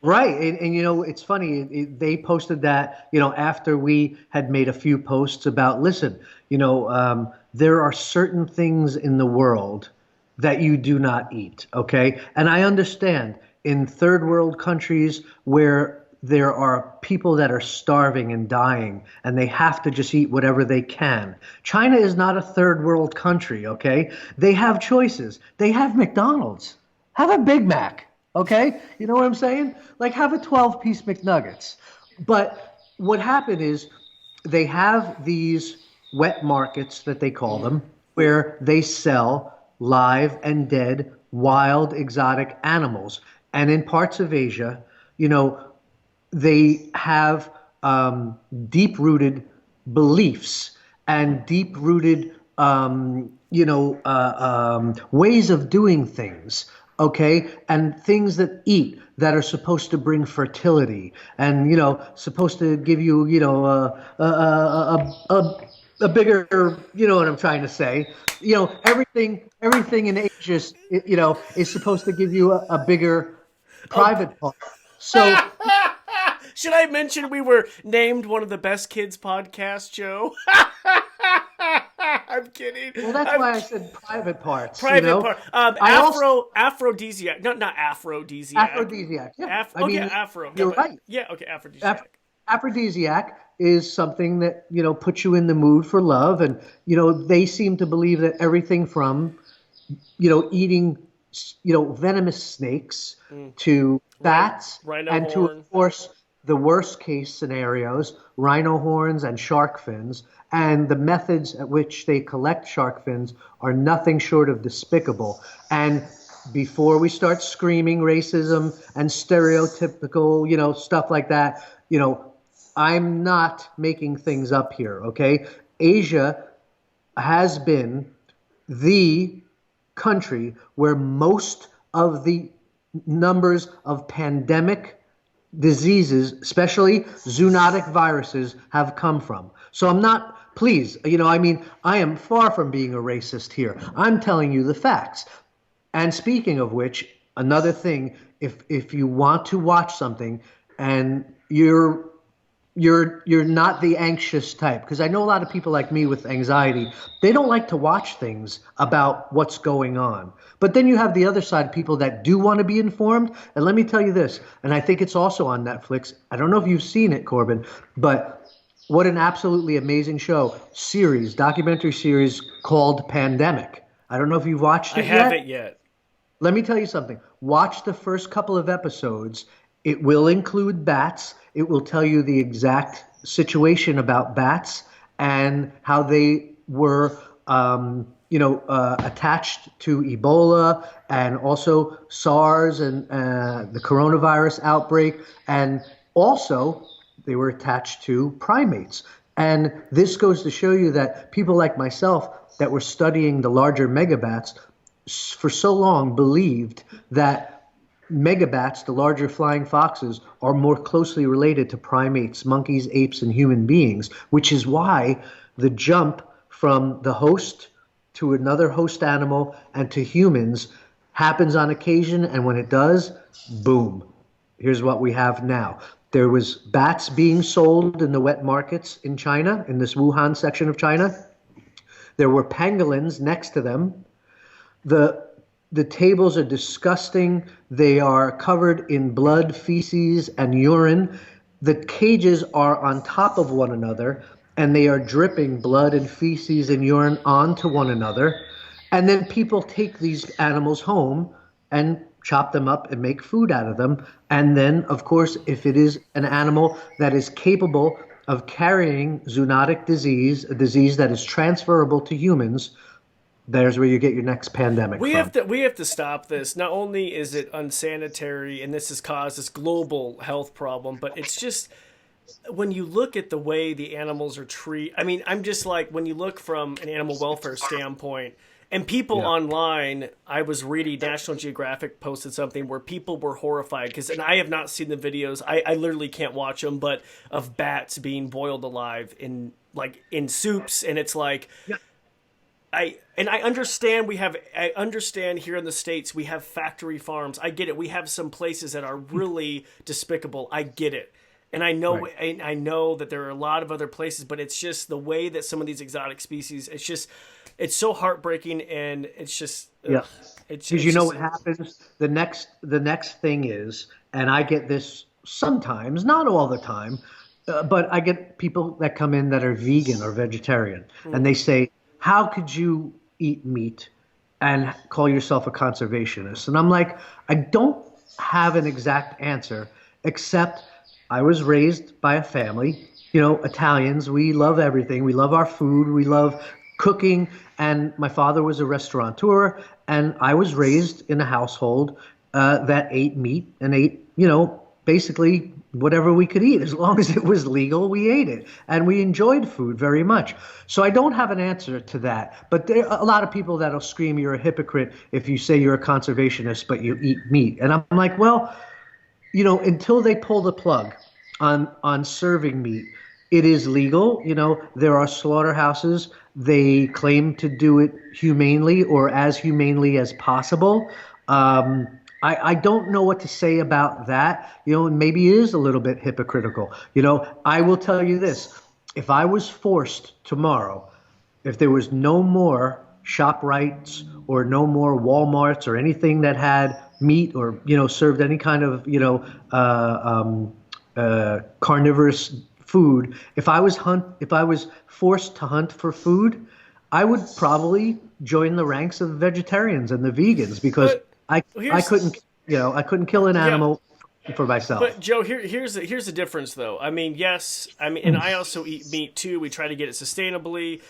Right. And it's funny. They posted that, after we had made a few posts about, listen, there are certain things in the world that you do not eat. Okay. And I understand in third world countries where there are people that are starving and dying, and they have to just eat whatever they can. China is not a third world country, okay? They have choices. They have McDonald's. Have a Big Mac, okay? You know what I'm saying? Like, have a 12-piece McNuggets. But what happened is they have these wet markets that they call them, where they sell live and dead wild exotic animals. And in parts of Asia, you know, they have deep-rooted beliefs and deep-rooted, ways of doing things, okay, and things that eat that are supposed to bring fertility and, supposed to give you, a bigger, you know what I'm trying to say. Everything in Asia, is supposed to give you a bigger private part. So Should I mention we were named one of the best kids podcasts, Joe? I'm kidding. Well, that's why I said private parts. Private part. Aphrodisiac. No, not aphrodisiac. Aphrodisiac. Yeah. Afro. You're right. Yeah. Okay. Aphrodisiac. Aphrodisiac is something that puts you in the mood for love, and they seem to believe that everything from eating venomous snakes to bats Rhino and horn. to, of course, the worst case scenarios, rhino horns and shark fins. And the methods at which they collect shark fins are nothing short of despicable. And before we start screaming racism and stereotypical, stuff like that, I'm not making things up here, okay? Asia has been the country where most of the numbers of pandemic diseases, especially zoonotic viruses, have come from. So I'm not, please, I am far from being a racist here. I'm telling you the facts. And speaking of which, another thing, if you want to watch something and you're not the anxious type, because I know a lot of people like me with anxiety, they don't like to watch things about what's going on. But then you have the other side of people that do want to be informed. And let me tell you this, and I think it's also on Netflix. I don't know if you've seen it, Corbin, but what an absolutely amazing documentary series called Pandemic. I don't know if you've watched it yet. I haven't yet. Let me tell you something. Watch the first couple of episodes. It will include bats. It will tell you the exact situation about bats and how they were, attached to Ebola and also SARS and the coronavirus outbreak. And also, they were attached to primates. And this goes to show you that people like myself that were studying the larger megabats for so long believed that megabats, the larger flying foxes, are more closely related to primates, monkeys, apes, and human beings, which is why the jump from the host to another host animal and to humans happens on occasion. And when it does, boom, here's what we have now. There was bats being sold in the wet markets in China, in this Wuhan section of China. There were pangolins next to them. The tables are disgusting. They are covered in blood, feces, and urine. The cages are on top of one another, and they are dripping blood and feces and urine onto one another. And then people take these animals home and chop them up and make food out of them. And then, of course, if it is an animal that is capable of carrying zoonotic disease, a disease that is transferable to humans, there's where you get your next pandemic We from. have to stop this. Not only is it unsanitary and this has caused this global health problem, but it's just when you look at the way the animals are treated. I mean, I'm just like, when you look from an animal welfare standpoint, and people online, I was reading, National Geographic posted something where people were horrified and I have not seen the videos. I literally can't watch them, but of bats being boiled alive in soups, and it's like. Yeah. I understand I understand here in the States we have factory farms. I get it. We have some places that are really despicable. I get it. And I know I know that there are a lot of other places, but it's just the way that some of these exotic species, it's so heartbreaking, and it's just Because what happens, the next thing is, and I get this sometimes, not all the time, but I get people that come in that are vegan or vegetarian, and they say, "How could you eat meat and call yourself a conservationist?" And I'm like, I don't have an exact answer, except I was raised by a family. You know, Italians, we love everything. We love our food. We love cooking. And my father was a restaurateur, and I was raised in a household that ate meat and ate, basically whatever we could eat. As long as it was legal, we ate it. And we enjoyed food very much. So I don't have an answer to that. But there are a lot of people that'll scream you're a hypocrite if you say you're a conservationist, but you eat meat. And I'm like, well, until they pull the plug on serving meat, it is legal. There are slaughterhouses. They claim to do it humanely or as humanely as possible. I don't know what to say about that. And maybe it is a little bit hypocritical. I will tell you this. If I was forced tomorrow, if there was no more ShopRites or no more Walmarts or anything that had meat or, served any kind of, carnivorous food, if I was forced to hunt for food, I would probably join the ranks of vegetarians and the vegans because I couldn't kill an animal for myself. But Joe, here's the difference, though. I mean, yes, and I also eat meat too. We try to get it sustainably.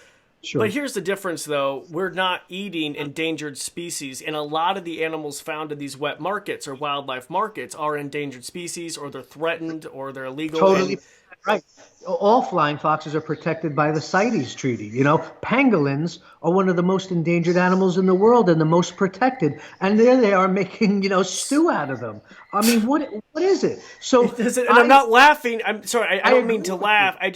Sure. But here's the difference, though. We're not eating endangered species, and a lot of the animals found in these wet markets or wildlife markets are endangered species, or they're threatened, or they're illegal. Totally right. All flying foxes are protected by the CITES Treaty. Pangolins are one of the most endangered animals in the world and the most protected. And there they are making, stew out of them. I mean, what is it? So, I'm not laughing. I'm sorry. I don't mean to laugh. It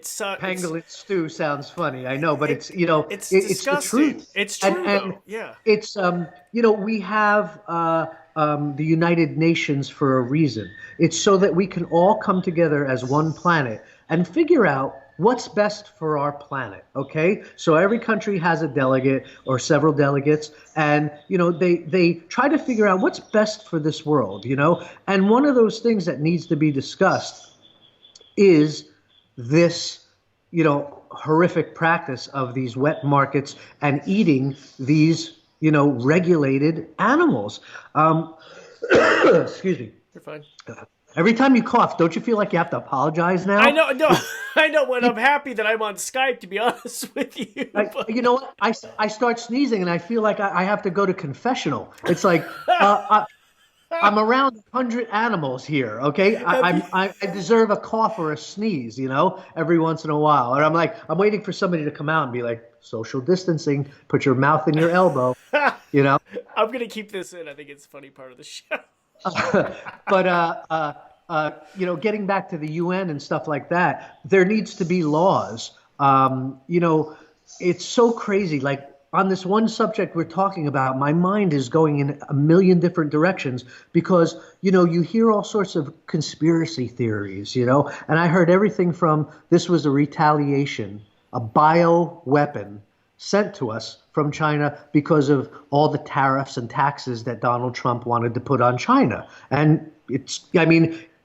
sucks. Pangolin stew sounds funny, I know, but it's it's the truth. It's true, and though. Yeah. It's we have the United Nations for a reason. It's so that we can all come together as one planet and figure out what's best for our planet. Okay, so every country has a delegate or several delegates, and they try to figure out what's best for this world. And one of those things that needs to be discussed is this, horrific practice of these wet markets and eating these, regulated animals. Excuse me. You're fine. Every time you cough, don't you feel like you have to apologize now? I know. No, I know. When I'm happy that I'm on Skype, to be honest with you. You know what? I start sneezing and I feel like I have to go to confessional. It's like I'm around 100 animals here, okay? I deserve a cough or a sneeze, every once in a while. And I'm waiting for somebody to come out and be like, social distancing, put your mouth in your elbow, I'm going to keep this in. I think it's a funny part of the show. But getting back to the UN and stuff like that, there needs to be laws. It's so crazy. Like, on this one subject we're talking about, my mind is going in a million different directions because, you hear all sorts of conspiracy theories, and I heard everything from this was a retaliation, a bio weapon sent to us from China because of all the tariffs and taxes that Donald Trump wanted to put on China. And it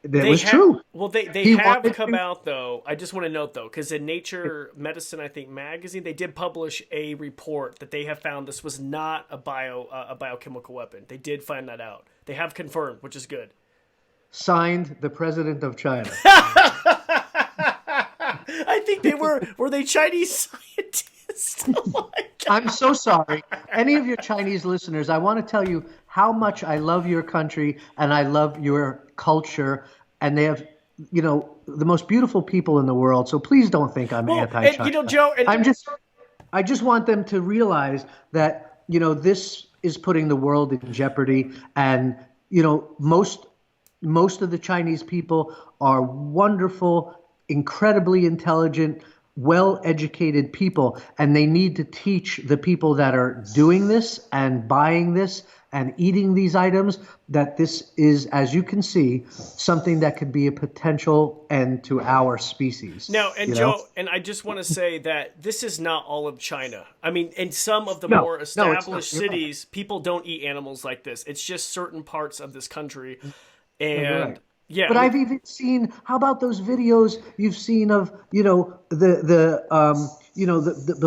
was true. Well, they have come out, though. I just want to note, though, because in Nature Medicine, I think, magazine, they did publish a report that they have found this was not a biochemical weapon. They did find that out. They have confirmed, which is good. Signed, the president of China. I think they were they Chinese scientists? Oh my God. I'm so sorry. Any of your Chinese listeners, I want to tell you how much I love your country and I love your culture, and they have, the most beautiful people in the world. So please don't think I'm anti-China. And, Joe, I just want them to realize that, this is putting the world in jeopardy, and, most of the Chinese people are wonderful, incredibly intelligent, well-educated people, and they need to teach the people that are doing this and buying this and eating these items that this is, as you can see, something that could be a potential end to our species. Now, and Joe, and I just want to say that this is not all of China. I mean, in some of the more established cities, people don't eat animals like this. It's just certain parts of this country. No, you're And right. yeah, I But mean, I've even seen, how about those videos you've seen of, the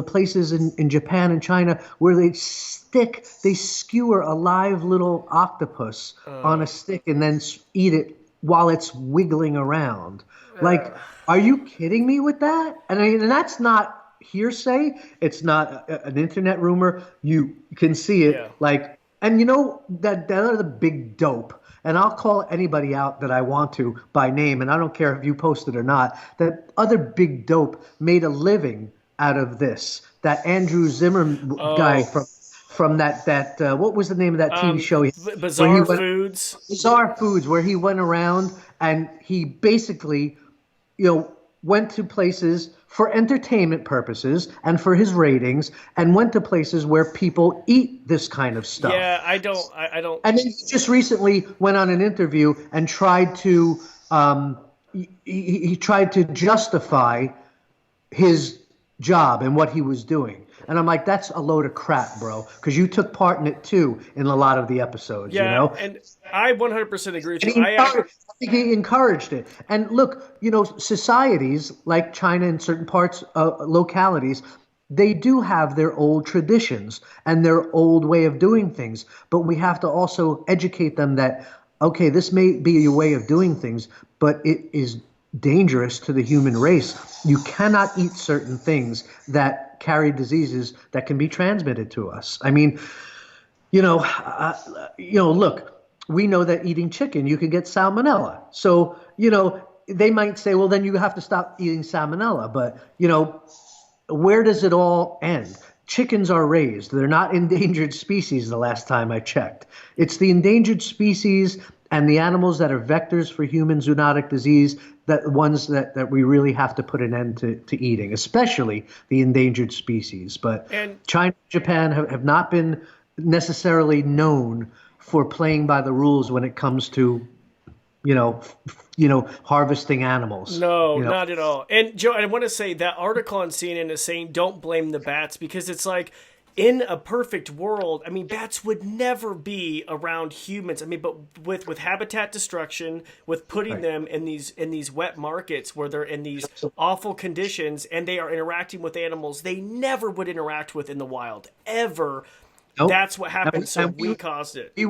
places in Japan and China where they skewer a live little octopus on a stick and then eat it while it's wiggling around. Like, uh, are you kidding me with that? And I mean, and that's not hearsay. It's not an internet rumor. You can see yeah. it. Like, and you know that other big dope. And I'll call anybody out that I want to by name, and I don't care if you post it or not. That other big dope made a living out of this. That Andrew Zimmer guy Oh, from that what was the name of that TV show where he bizarre went foods. Bizarre Foods, where he went around and he basically, went to places for entertainment purposes and for his ratings, and went to places where people eat this kind of Yeah, stuff. I don't. And then he just recently went on an interview and tried to he tried to justify his job and what he was doing. And I'm like, that's a load of crap, bro, because you took part in it too in a lot of the episodes, you Yeah, know? and I 100% agree with And you. I think he encouraged it. And look, societies like China and certain parts, localities, they do have their old traditions and their old way of doing things. But we have to also educate them that, okay, this may be your way of doing things, but it is dangerous to the human race. You cannot eat certain things that carry diseases that can be transmitted to us. I mean, look, we know that eating chicken, you can get salmonella. So, they might say, well, then you have to stop eating salmonella. But, where does it all end? Chickens are raised. They're not endangered species the last time I checked. It's the endangered species and the animals that are vectors for human zoonotic disease, that ones that we really have to put an end to eating, especially the endangered species. But and China and Japan have not been necessarily known for playing by the rules when it comes to, harvesting animals. No, You know, not at all. And Joe, I want to say that article on CNN is saying don't blame the bats because it's like in a perfect world, I mean, bats would never be around humans. I mean, but with habitat destruction, with putting right. them in these wet markets where they're in these awful conditions and they are interacting with animals they never would interact with in the wild ever. Nope. That's what happened. So we caused it. We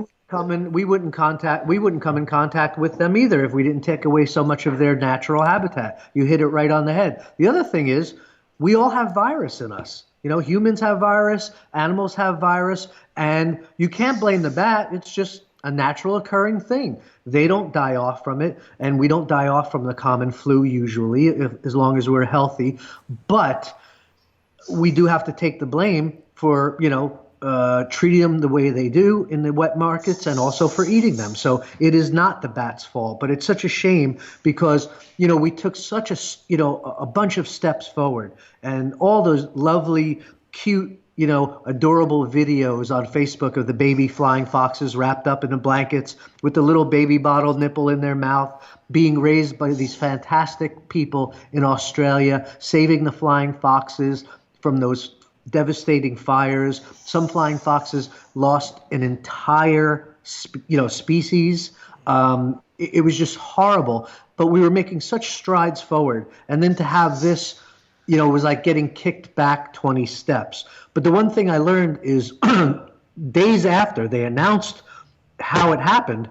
wouldn't come in contact with them either if we didn't take away so much of their natural habitat. You hit it right on the head. The other thing is, we all have virus in us. Humans have virus, animals have virus, and you can't blame the bat. It's just a natural occurring thing. They don't die off from it, and we don't die off from the common flu usually, as long as we're healthy. But we do have to take the blame for, treating them the way they do in the wet markets, and also for eating them. So it is not the bat's fault, but it's such a shame because, we took such a bunch of steps forward, and all those lovely, cute, adorable videos on Facebook of the baby flying foxes wrapped up in the blankets with the little baby bottle nipple in their mouth, being raised by these fantastic people in Australia, saving the flying foxes from those devastating fires. Some flying foxes lost an entire, species. It was just horrible, but we were making such strides forward. And then to have this, was like getting kicked back 20 steps. But the one thing I learned is days after they announced how it happened,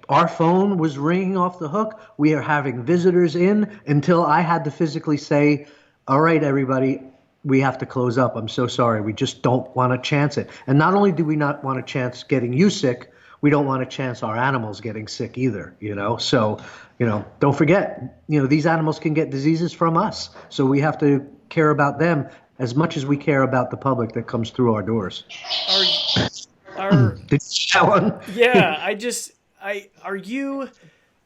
our phone was ringing off the hook. We are having visitors in until I had to physically say, all right, everybody, we have to close up. I'm so sorry. We just don't want to chance it. And not only do we not want to chance getting you sick, we don't want to chance our animals getting sick either, So, don't forget, these animals can get diseases from us. So we have to care about them as much as we care about the public that comes through our doors. Are are Did you get that one? Yeah, are you,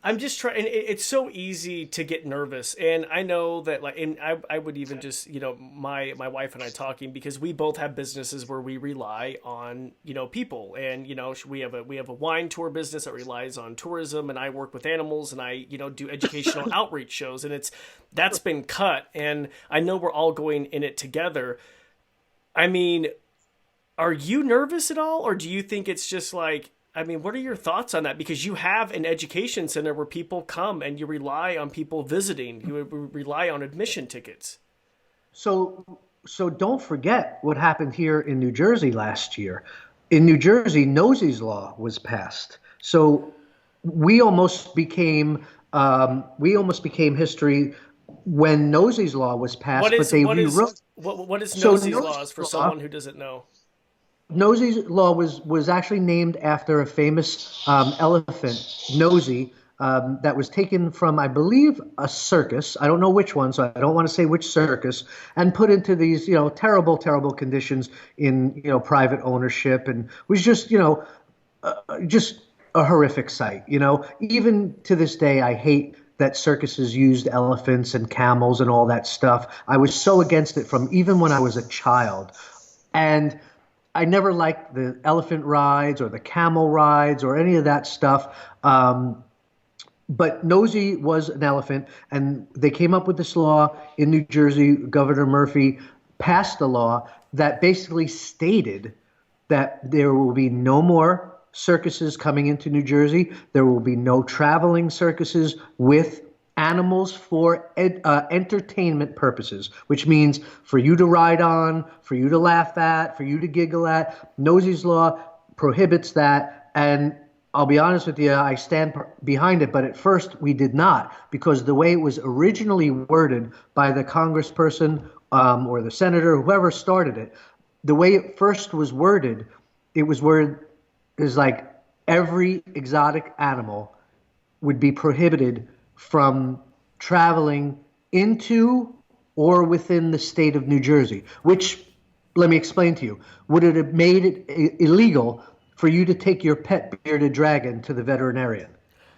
I'm just trying, it's so easy to get nervous. And I know that like, and I would even just, my wife and I talking, because we both have businesses where we rely on, people, and, we have a wine tour business that relies on tourism, and I work with animals, and I, do educational outreach shows, and that's been cut. And I know we're all going in it together. I mean, are you nervous at all? Or do you think it's just like, I mean, what are your thoughts on that? Because you have an education center where people come and you rely on people visiting. You rely on admission tickets. So, so don't forget what happened here in New Jersey last year. In New Jersey, Nosey's Law was passed. So we almost became history when Nosey's Law was What passed, but is they what is rewrote. what is So Nosey's Nosey's laws for Law someone who doesn't know? Nosey's Law was actually named after a famous elephant, Nosey, that was taken from, I believe, a circus. I don't know which one, so I don't want to say which circus, and put into these, terrible, terrible conditions in, private ownership, and was just, just a horrific sight. Even to this day, I hate that circuses used elephants and camels and all that stuff. I was so against it from even when I was a child. And I never liked the elephant rides or the camel rides or any of that stuff. But Nosy was an elephant, and they came up with this law in New Jersey. Governor Murphy passed a law that basically stated that there will be no more circuses coming into New Jersey. There will be no traveling circuses with animals for entertainment purposes, which means for you to ride on, for you to laugh at, for you to giggle at. Nosy's Law prohibits that. And I'll be honest with you, I stand behind it. But at first we did not, because the way it was originally worded by the congressperson or the senator, whoever started it, the way it first was worded, it was worded is like every exotic animal would be prohibited from traveling into or within the state of New Jersey, which, let me explain to you, would it have made it illegal for you to take your pet bearded dragon to the veterinarian?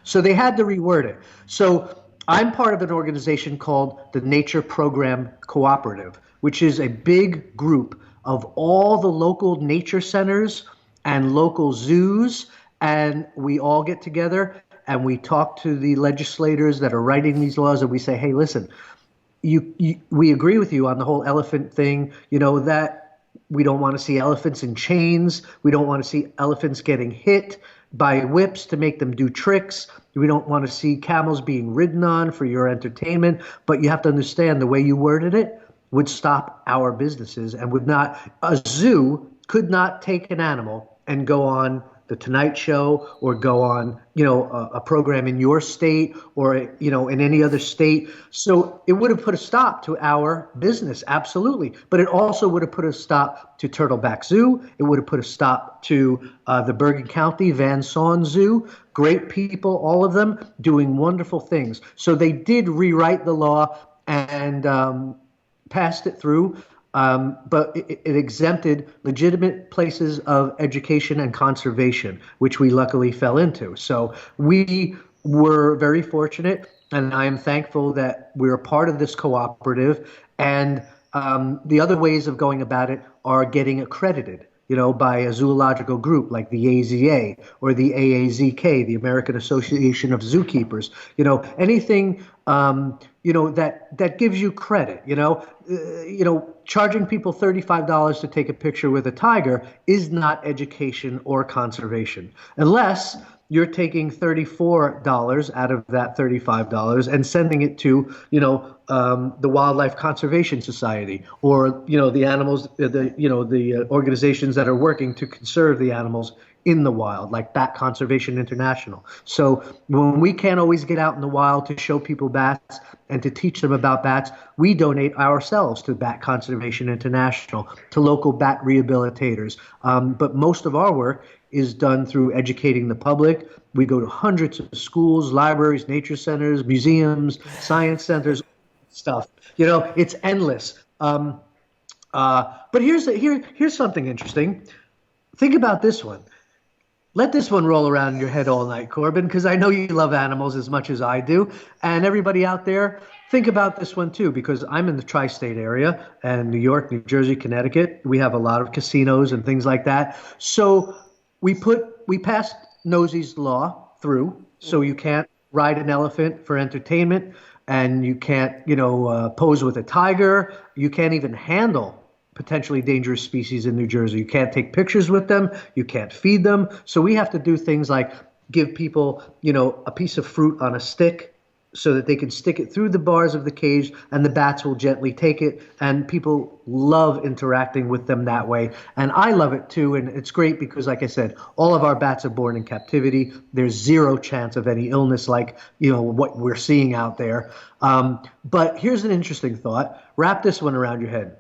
So they had to reword it. So I'm part of an organization called the Nature Program Cooperative, which is a big group of all the local nature centers and local zoos, and we all get together and we talk to the legislators that are writing these laws, and we say, hey, listen, we agree with you on the whole elephant thing, that we don't want to see elephants in chains. We don't want to see elephants getting hit by whips to make them do tricks. We don't want to see camels being ridden on for your entertainment. But you have to understand the way you worded it would stop our businesses and would not, a zoo could not take an animal and go on the Tonight Show or go on, a program in your state or, in any other state. So it would have put a stop to our business, absolutely. But it also would have put a stop to Turtleback Zoo. It would have put a stop to the Bergen County Van Saun Zoo. Great people, all of them doing wonderful things. So they did rewrite the law and passed it through. But it exempted legitimate places of education and conservation, which we luckily fell into. So we were very fortunate, and I am thankful that we're a part of this cooperative. And the other ways of going about it are getting accredited, by a zoological group like the AZA or the AAZK, the American Association of Zookeepers. Anything that gives you credit. Charging people $35 to take a picture with a tiger is not education or conservation, unless you're taking $34 out of that $35 and sending it to, the Wildlife Conservation Society or, the animals, the organizations that are working to conserve the animals in the wild, like Bat Conservation International. So when we can't always get out in the wild to show people bats and to teach them about bats, we donate ourselves to Bat Conservation International, to local bat rehabilitators. But most of our work is done through educating the public. We go to hundreds of schools, libraries, nature centers, museums, science centers, stuff. It's endless. But here's something interesting. Think about this one. Let this one roll around in your head all night, Corbin, because I know you love animals as much as I do. And everybody out there, think about this one too, because I'm in the tri-state area, and New York, New Jersey, Connecticut, we have a lot of casinos and things like that. So we passed Nosey's Law through, so you can't ride an elephant for entertainment, and you can't, pose with a tiger. You can't even handle potentially dangerous species in New Jersey. You can't take pictures with them. You can't feed them. So we have to do things like give people, a piece of fruit on a stick so that they can stick it through the bars of the cage and the bats will gently take it. And people love interacting with them that way. And I love it too. And it's great because, like I said, all of our bats are born in captivity. There's zero chance of any illness like, what we're seeing out there. But here's an interesting thought. Wrap this one around your head.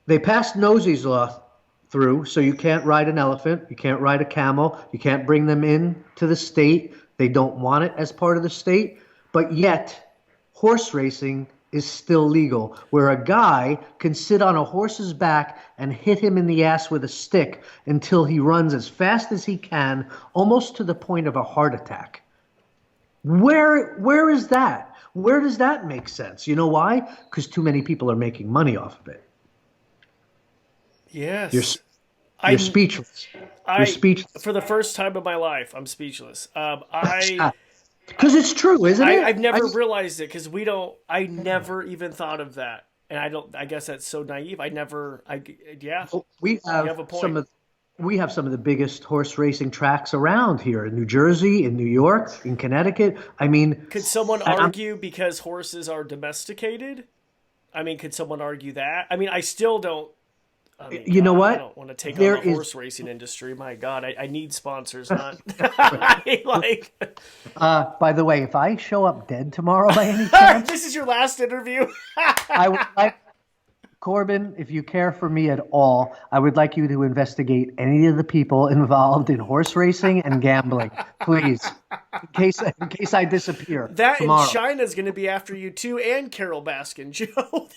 They passed Nosey's law through, so you can't ride an elephant, you can't ride a camel, you can't bring them in to the state. They don't want it as part of the state, but yet horse racing is still legal, where a guy can sit on a horse's back and hit him in the ass with a stick until he runs as fast as he can, almost to the point of a heart attack. Where is that? Where does that make sense? You know why? Because too many people are making money off of it. Yes. You're speechless. You're speechless. For the first time in my life, I'm speechless. Because it's true, isn't it? I've never realized it because I never even thought of that. And I guess that's so naive. We have you have a point. We have some of the biggest horse racing tracks around here in New Jersey, in New York, in Connecticut. I mean, could someone argue because horses are domesticated? I mean, could someone argue that? I mean, I still don't. You know what? I don't want to take on the horse racing industry. My God, I need sponsors. Not like. By the way, if I show up dead tomorrow by any chance, this is your last interview. I would like, Corbin, if you care for me at all, I would like you to investigate any of the people involved in horse racing and gambling, please, in case I disappear. That tomorrow. In China is going to be after you too, and Carol Baskin, Joe.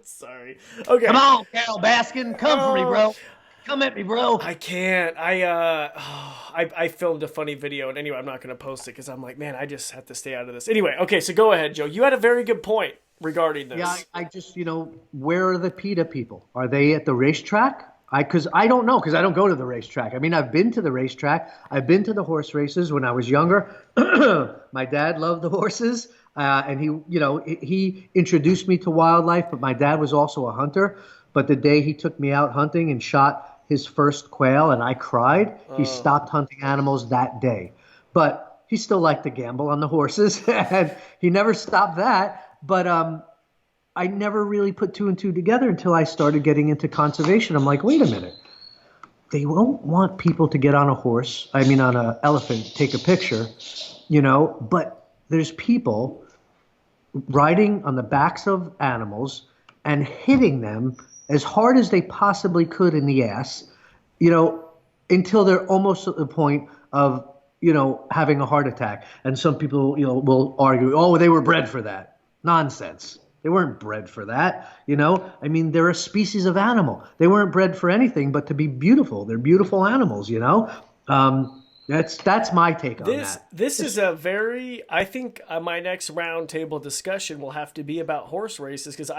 Sorry. Okay. Come on, Carol Baskin. Come for me, bro. Come at me, bro. I can't. I filmed a funny video, and anyway, I'm not going to post it because I'm like, man, I just have to stay out of this. Anyway, okay, so go ahead, Joe. You had a very good point regarding this. Yeah, I just, where are the PETA people? Are they at the racetrack? Because I don't know, because I don't go to the racetrack. I mean, I've been to the racetrack. I've been to the horse races when I was younger. My dad loved the horses. And he introduced me to wildlife, but my dad was also a hunter. But the day he took me out hunting and shot his first quail and I cried, he stopped hunting animals that day. But he still liked to gamble on the horses and he never stopped that. But I never really put two and two together until I started getting into conservation. I'm like, wait a minute. They won't want people to get on on an elephant, take a picture, but there's people riding on the backs of animals and hitting them as hard as they possibly could in the ass, until they're almost at the point of, having a heart attack. And some people, will argue, oh, they were bred for that. Nonsense. They weren't bred for that. They're a species of animal. They weren't bred for anything but to be beautiful. They're beautiful animals, That's my take on that. This is I think my next roundtable discussion will have to be about horse races because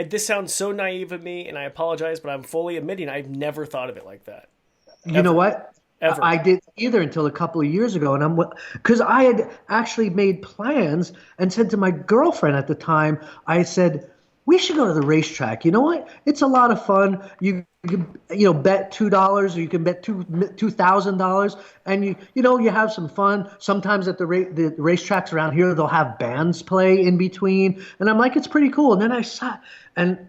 this sounds so naive of me and I apologize, but I'm fully admitting I've never thought of it like that. You know what? Ever. I didn't either until a couple of years ago. And because I had actually made plans and said to my girlfriend at the time, I said, we should go to the racetrack. You know what? It's a lot of fun. You can, bet $2 or you can bet $2,000 and you have some fun. Sometimes at the racetracks around here, they'll have bands play in between. And I'm like, it's pretty cool. And then I sat and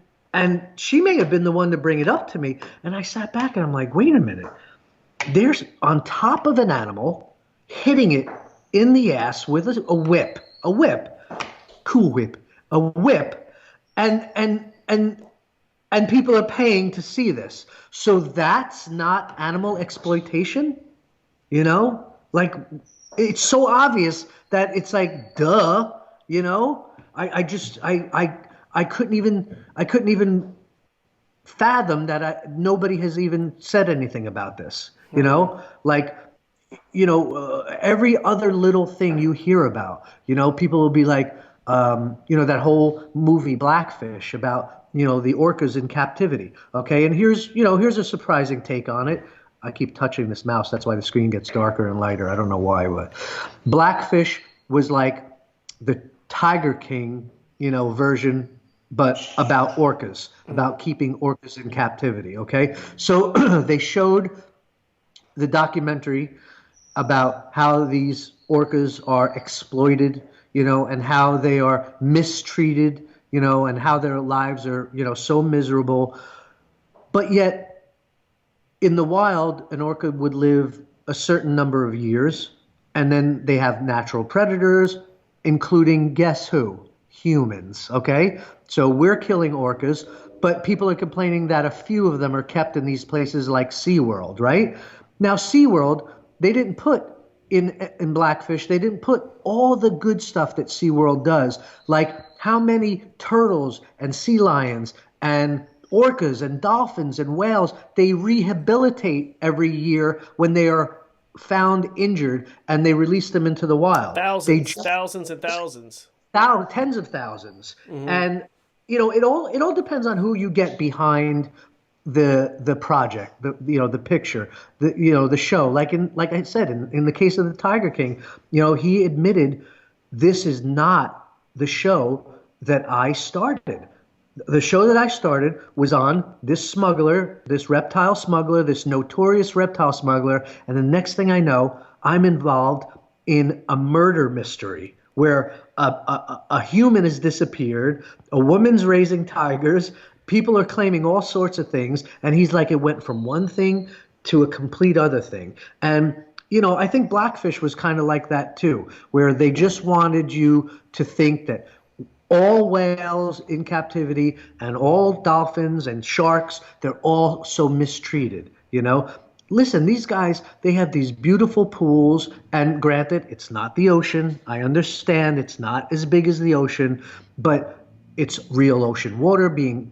she may have been the one to bring it up to me. And I sat back and I'm like, wait a minute. There's on top of an animal hitting it in the ass with a whip, cool whip, a whip. And people are paying to see this. So that's not animal exploitation, Like it's so obvious that it's like duh, I couldn't even fathom that nobody has even said anything about this, every other little thing you hear about, people will be like, that whole movie Blackfish about, the orcas in captivity. Okay. And here's a surprising take on it. I keep touching this mouse. That's why the screen gets darker and lighter. I don't know why, but Blackfish was like the Tiger King, version but about orcas, about keeping orcas in captivity. Okay, so they showed the documentary about how these orcas are exploited, and how they are mistreated, and how their lives are, so miserable. But yet, in the wild, an orca would live a certain number of years, and then they have natural predators, including guess who? Humans, okay? So we're killing orcas, but people are complaining that a few of them are kept in these places like SeaWorld, right? Now, SeaWorld, they didn't put in Blackfish, they didn't put all the good stuff that SeaWorld does, like how many turtles and sea lions and orcas and dolphins and whales they rehabilitate every year when they are found injured, and they release them into the wild. Thousands and thousands. Tens of thousands. And it all depends on who you get behind the project, the picture, the show. Like I said, in the case of the Tiger King, he admitted, this is not the show that I started. The show that I started was on this smuggler, this reptile smuggler, this notorious reptile smuggler, and the next thing I know, I'm involved in a murder mystery where a human has disappeared, a woman's raising tigers, people are claiming all sorts of things, and he's like, it went from one thing to a complete other thing. And I think Blackfish was kind of like that too, where they just wanted you to think that all whales in captivity and all dolphins and sharks, they're all so mistreated, Listen, these guys, they have these beautiful pools, and granted, it's not the ocean. I understand it's not as big as the ocean, but it's real ocean water being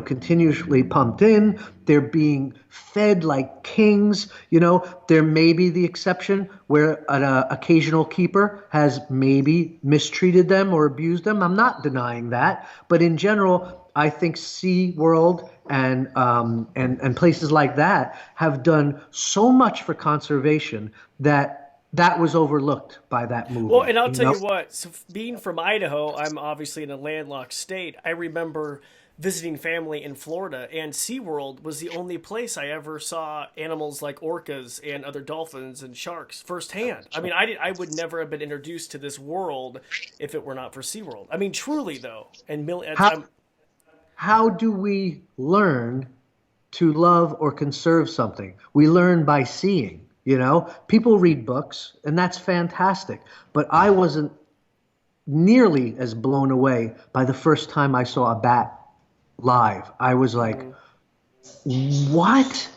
continuously pumped in. They're being fed like kings. There may be the exception where an occasional keeper has maybe mistreated them or abused them. I'm not denying that. But in general, I think SeaWorld and places like that have done so much for conservation that was overlooked by that movie. Well, and I'll tell you what, so being from Idaho, I'm obviously in a landlocked state. I remember visiting family in Florida, and SeaWorld was the only place I ever saw animals like orcas and other dolphins and sharks firsthand. I mean, I would never have been introduced to this world if it were not for SeaWorld. I mean, truly, though. And how do we learn to love or conserve something? We learn by seeing, People read books, and that's fantastic. But I wasn't nearly as blown away by the first time I saw a bat live. I was like, what?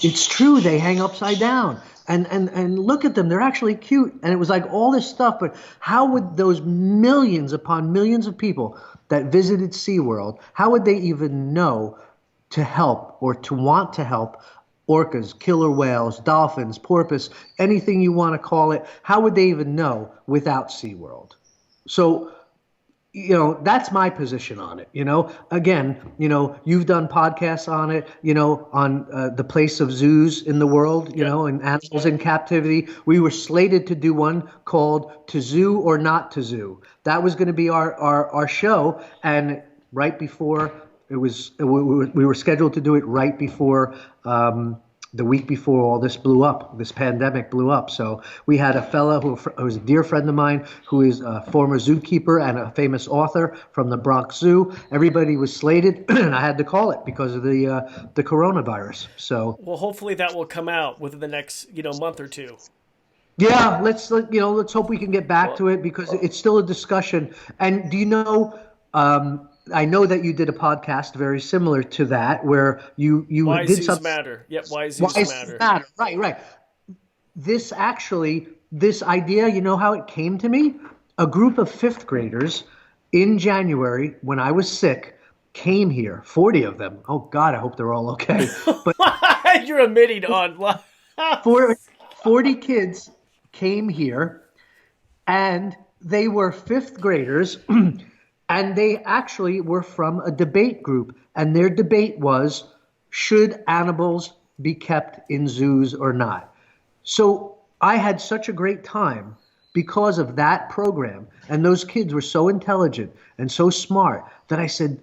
It's true, they hang upside down. And look at them, they're actually cute. And it was like all this stuff, but how would those millions upon millions of people that visited SeaWorld, how would they even know to help or to want to help orcas, killer whales, dolphins, porpoise, anything you want to call it? How would they even know without SeaWorld? So that's my position on it. Again, you've done podcasts on it, on the place of zoos in the world, and animals in captivity. We were slated to do one called To Zoo or Not to Zoo. That was going to be our show. And right before we were scheduled to do it right before, the week before all this blew up, this pandemic blew up. So we had a fella who was a dear friend of mine, who is a former zookeeper and a famous author from the Bronx Zoo. Everybody was slated, and I had to call it because of the coronavirus. So, well, hopefully that will come out within the next month or two. Yeah, let's hope we can get back to it, because it's still a discussion. And do you know? I know that you did a podcast very similar to that, where you why did zoos something. Matter. Yep, why zoos matter. Right. This idea, how it came to me? A group of fifth graders in January, when I was sick, came here. 40 of them. Oh God, I hope they're all okay. But you're admitting on 40 kids came here, and they were fifth graders. And they actually were from a debate group, and their debate was, should animals be kept in zoos or not? So I had such a great time because of that program. And those kids were so intelligent and so smart that I said,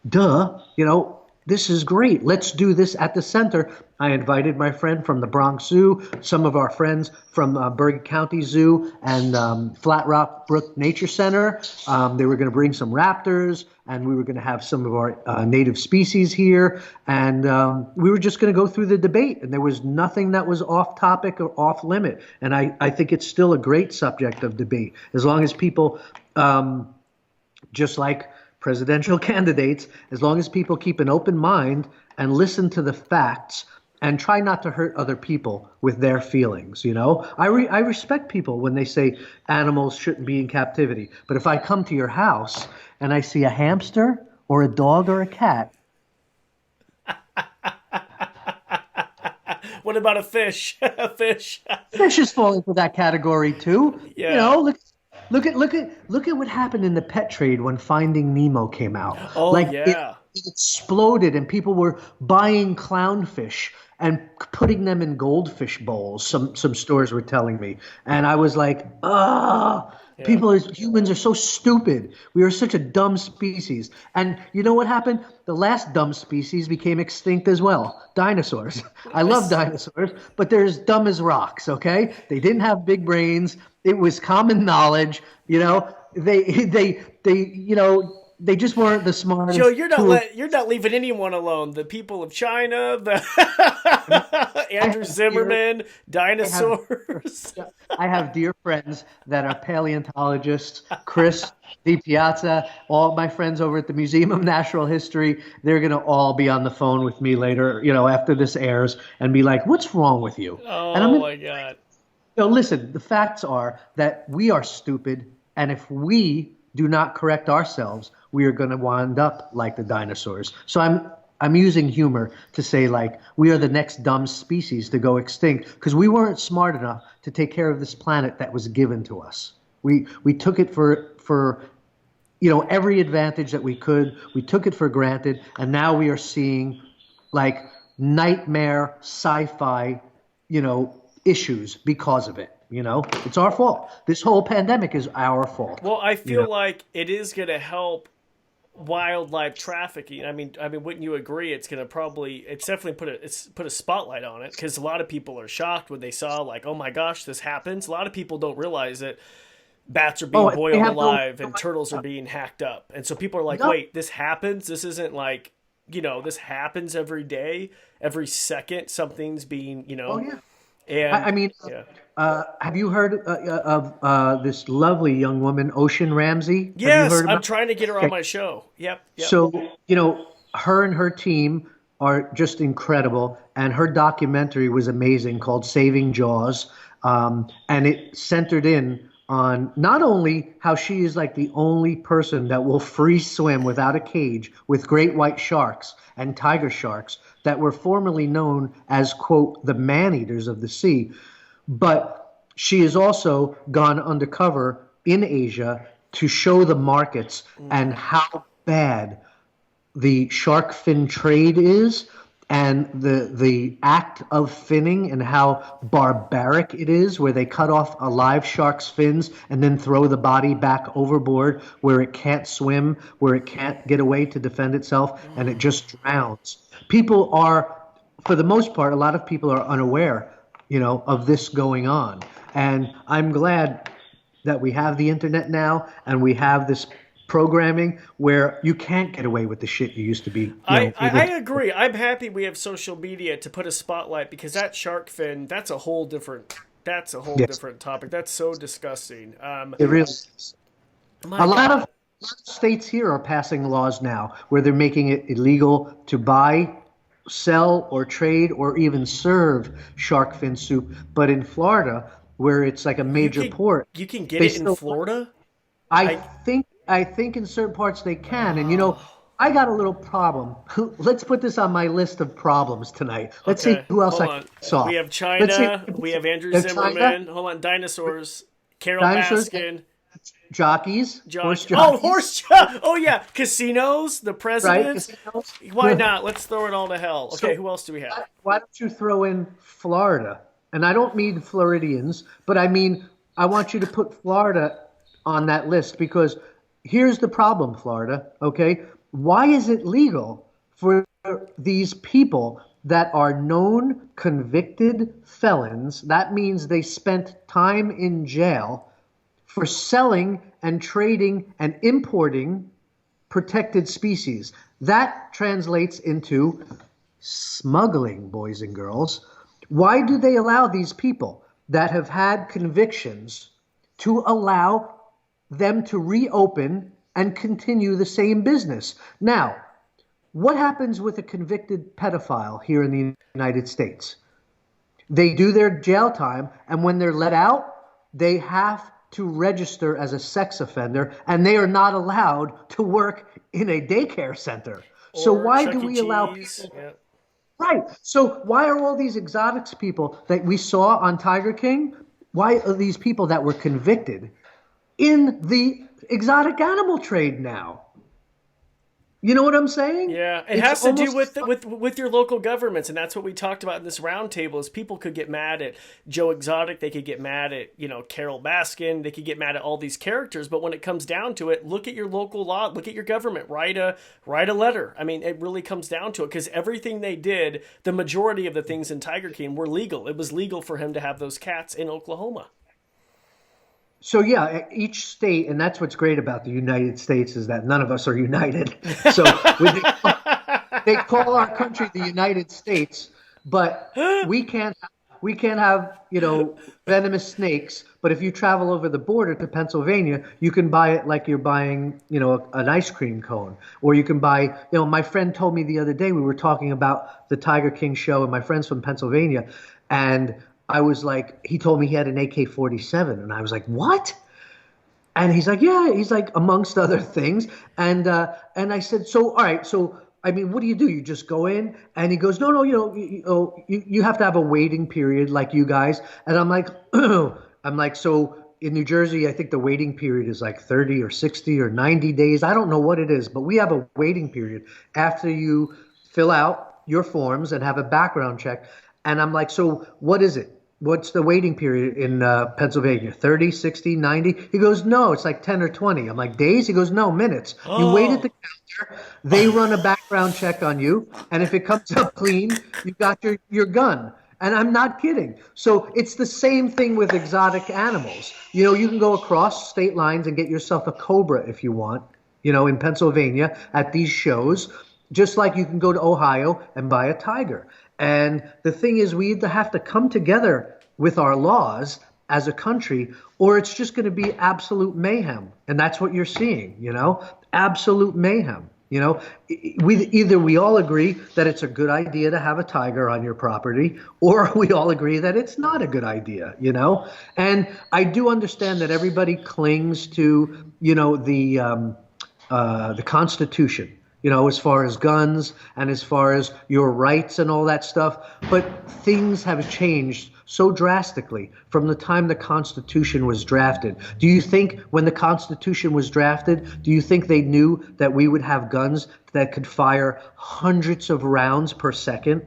duh, this is great. Let's do this at the center. I invited my friend from the Bronx Zoo, some of our friends from Bergen County Zoo and Flat Rock Brook Nature Center. They were going to bring some raptors, and we were going to have some of our native species here. And we were just going to go through the debate, and there was nothing that was off topic or off limit. And I think it's still a great subject of debate, as long as people, just like presidential candidates, as long as people keep an open mind and listen to the facts and try not to hurt other people with their feelings. I respect people when they say animals shouldn't be in captivity. But if I come to your house and I see a hamster or a dog or a cat. What about a fish? A fish. Fish is falling into that category too. Yeah. Look at what happened in the pet trade when Finding Nemo came out. Oh, yeah. It exploded, and people were buying clownfish and putting them in goldfish bowls. Some stores were telling me, and I was like, humans are so stupid. We are such a dumb species. And you know what happened? The last dumb species became extinct as well. Dinosaurs. I love dinosaurs, but they're as dumb as rocks. Okay, they didn't have big brains. It was common knowledge. They just weren't the smartest. Joe, you're not leaving anyone alone. The people of China, the Andrew Zimmerman, dinosaurs. I have dear friends that are paleontologists. Chris DiPiazza, all my friends over at the Museum of Natural History. They're going to all be on the phone with me later, after this airs, and be like, "What's wrong with you?" Oh, my God. Listen, the facts are that we are stupid, and if we do not correct ourselves, we are going to wind up like the dinosaurs. So I'm using humor to say, like, we are the next dumb species to go extinct because we weren't smart enough to take care of this planet that was given to us. We took it for every advantage that we could. We took it for granted, and now we are seeing like nightmare sci-fi, issues because of it. It's our fault. This whole pandemic is our fault. Well, I feel like it is going to help wildlife trafficking. I mean, wouldn't you agree? It's definitely put a spotlight on it because a lot of people are shocked when they saw like, oh my gosh, this happens. A lot of people don't realize that bats are being boiled alive and turtles are being hacked up, and so people are like, wait, this happens. This isn't like this happens every day, every second. Something's being Oh yeah. And have you heard of this lovely young woman, Ocean Ramsey? Yes, I'm trying to get her on my show. Yep. So, her and her team are just incredible, and her documentary was amazing called Saving Jaws, and it centered in on not only how she is like the only person that will free swim without a cage with great white sharks and tiger sharks that were formerly known as, quote, the man-eaters of the sea, but she has also gone undercover in Asia to show the markets and how bad the shark fin trade is and the act of finning and how barbaric it is, where they cut off a live shark's fins and then throw the body back overboard where it can't swim, where it can't get away to defend itself, and it just drowns. People are, for the most part, a lot of people are unaware, of this going on. And I'm glad that we have the internet now and we have this programming where you can't get away with the shit you used to be. I agree. I'm happy we have social media to put a spotlight because that shark fin, that's a whole different different topic. That's so disgusting. It really is. A lot of states here are passing laws now where they're making it illegal to buy, sell, or trade, or even serve shark fin soup. But in Florida, where it's like a major port, you can get it in Florida. I think in certain parts they can, and I got a little problem. Let's put this on my list of problems tonight. Let's see who else I saw. We have China. We have Andrew Zimmerman. Hold on, dinosaurs. Carol Baskin. Jockeys. Horse jockeys. Oh, horse jockeys. Oh, yeah. Casinos. The presidents. Right, why not? Let's throw it all to hell. Okay, who else do we have? Why don't you throw in Florida? And I don't mean Floridians, but I mean I want you to put Florida on that list because here's the problem, Florida, okay? Why is it legal for these people that are known convicted felons? That means they spent time in jail for selling and trading and importing protected species. That translates into smuggling, boys and girls. Why do they allow these people that have had convictions to allow them to reopen and continue the same business? Now, what happens with a convicted pedophile here in the United States? They do their jail time, and when they're let out, they have to register as a sex offender, and they are not allowed to work in a daycare center. So Or why do Chuck E. we allow Cheese. people? Yeah. Right. So why are all these exotics people that we saw on Tiger King? Why are these people that were convicted in the exotic animal trade now? You know what I'm saying? Yeah, it It's has to do almost with your local governments, and that's what we talked about in this roundtable. Is people could get mad at Joe Exotic, they could get mad at Carol Baskin, they could get mad at all these characters, but when it comes down to it, look at your local law, look at your government, write a letter. I mean, it really comes down to it because everything they did, the majority of the things in Tiger King were legal. It was legal for him to have those cats in Oklahoma. so yeah, each state, and that's what's great about the United States is that none of us are united. So when they call our country the United States, but we can't have venomous snakes. But if you travel over the border to Pennsylvania, you can buy it like you're buying an ice cream cone, or you can buy. My friend told me the other day we were talking about the Tiger King show, and my friend's from Pennsylvania, and I was like, he told me he had an AK-47, and I was like, what? And he's like, yeah, he's like, amongst other things. And I said, so, all right, so, I mean, what do? You just go in? And he goes, no, no, you have to have a waiting period like you guys. And I'm like, I'm like, so in New Jersey, I think the waiting period is like 30 or 60 or 90 days. I don't know what it is, but we have a waiting period after you fill out your forms and have a background check. And I'm like, so what is it? What's the waiting period in Pennsylvania? 30, 60, 90? He goes, no, it's like 10 or 20. I'm like, days? He goes, no, minutes. You wait at Oh, the counter, they run a background check on you, and if it comes up clean, you got your gun. And I'm not kidding. So it's the same thing with exotic animals. You can go across state lines and get yourself a cobra if you want, in Pennsylvania at these shows, just like you can go to Ohio and buy a tiger. And the thing is, we either have to come together with our laws as a country, or it's just going to be absolute mayhem. And that's what you're seeing, absolute mayhem. We all agree that it's a good idea to have a tiger on your property, or we all agree that it's not a good idea. And I do understand that everybody clings to, the Constitution, as far as guns and as far as your rights and all that stuff. But things have changed so drastically from the time the Constitution was drafted. Do you think when the Constitution was drafted, do you think they knew that we would have guns that could fire hundreds of rounds per second?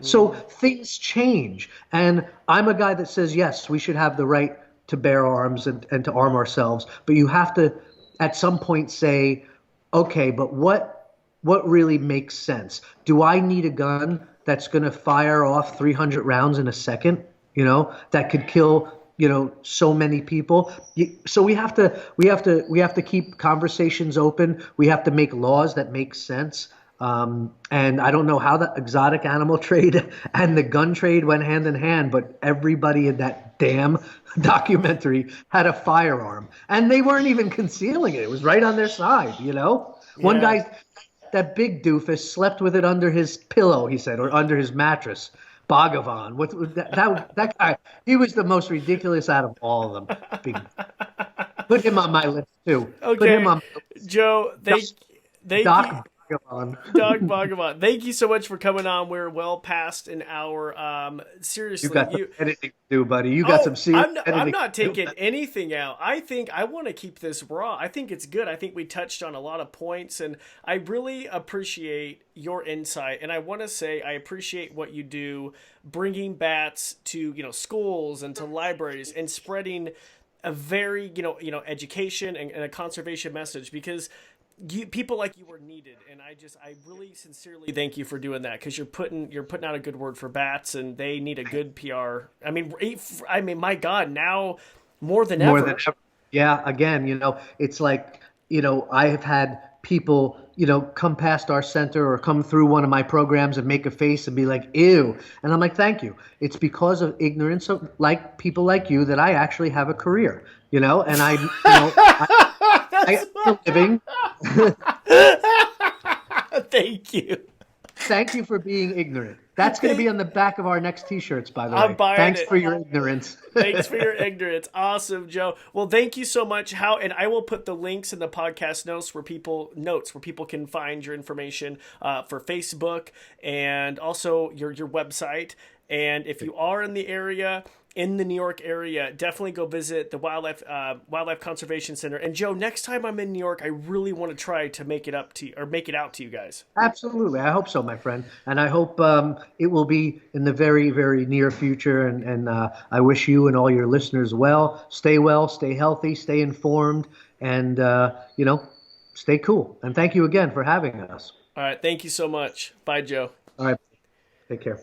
So things change. And I'm a guy that says, yes, we should have the right to bear arms and to arm ourselves. But you have to, at some point, say, okay, but what really makes sense? Do I need a gun that's going to fire off 300 rounds in a second, that could kill, so many people? So we have to keep conversations open. We have to make laws that make sense. And I don't know how the exotic animal trade and the gun trade went hand in hand, but everybody in that damn documentary had a firearm, and they weren't even concealing it. It was right on their side. One yeah. guy, that big doofus, slept with it under his pillow, he said, or under his mattress. Bhagavan. That guy, he was the most ridiculous out of all of them. Put him on my list too. Put him Okay, on my list. Joe. Doc, Thank you. Doc Bhagavan. Doug Bhagavan, thank you so much for coming on. We're well past an hour. You Seriously, got some editing to do, buddy. You got some serious I'm editing not to do. taking anything out. I want to keep this raw. I think it's good. I think we touched on a lot of points, and I really appreciate your insight. And I want to say I appreciate what you do, bringing bats to schools and to libraries and spreading a very education and a conservation message, because people like you are needed, and I really sincerely thank you for doing that, because you're putting out a good word for bats, and they need a good PR. I mean, my God, now more than More ever. than ever. Yeah, again, it's like, I have had people, come past our center or come through one of my programs and make a face and be like, ew. And I'm like, thank you. It's because of ignorance of like people like you that I actually have a career, and I am living. Thank you. Thank you for being ignorant. That's going to be on the back of our next T-shirts, by the way. I'm buying Thanks it. for your ignorance. Thanks for your ignorance. Awesome, Joe. Well, thank you so much. And I will put the links in the podcast notes where people can find your information for Facebook, and also your website. And if you are in the area, in the New York area, definitely go visit the Wildlife Conservation Center. And Joe, next time I'm in New York, I really want to try to make it out to you guys. Absolutely. I hope so, my friend. And I hope it will be in the very, very near future. And I wish you and all your listeners well, stay healthy, stay informed, and, stay cool. And thank you again for having us. All right. Thank you so much. Bye, Joe. All right. Take care.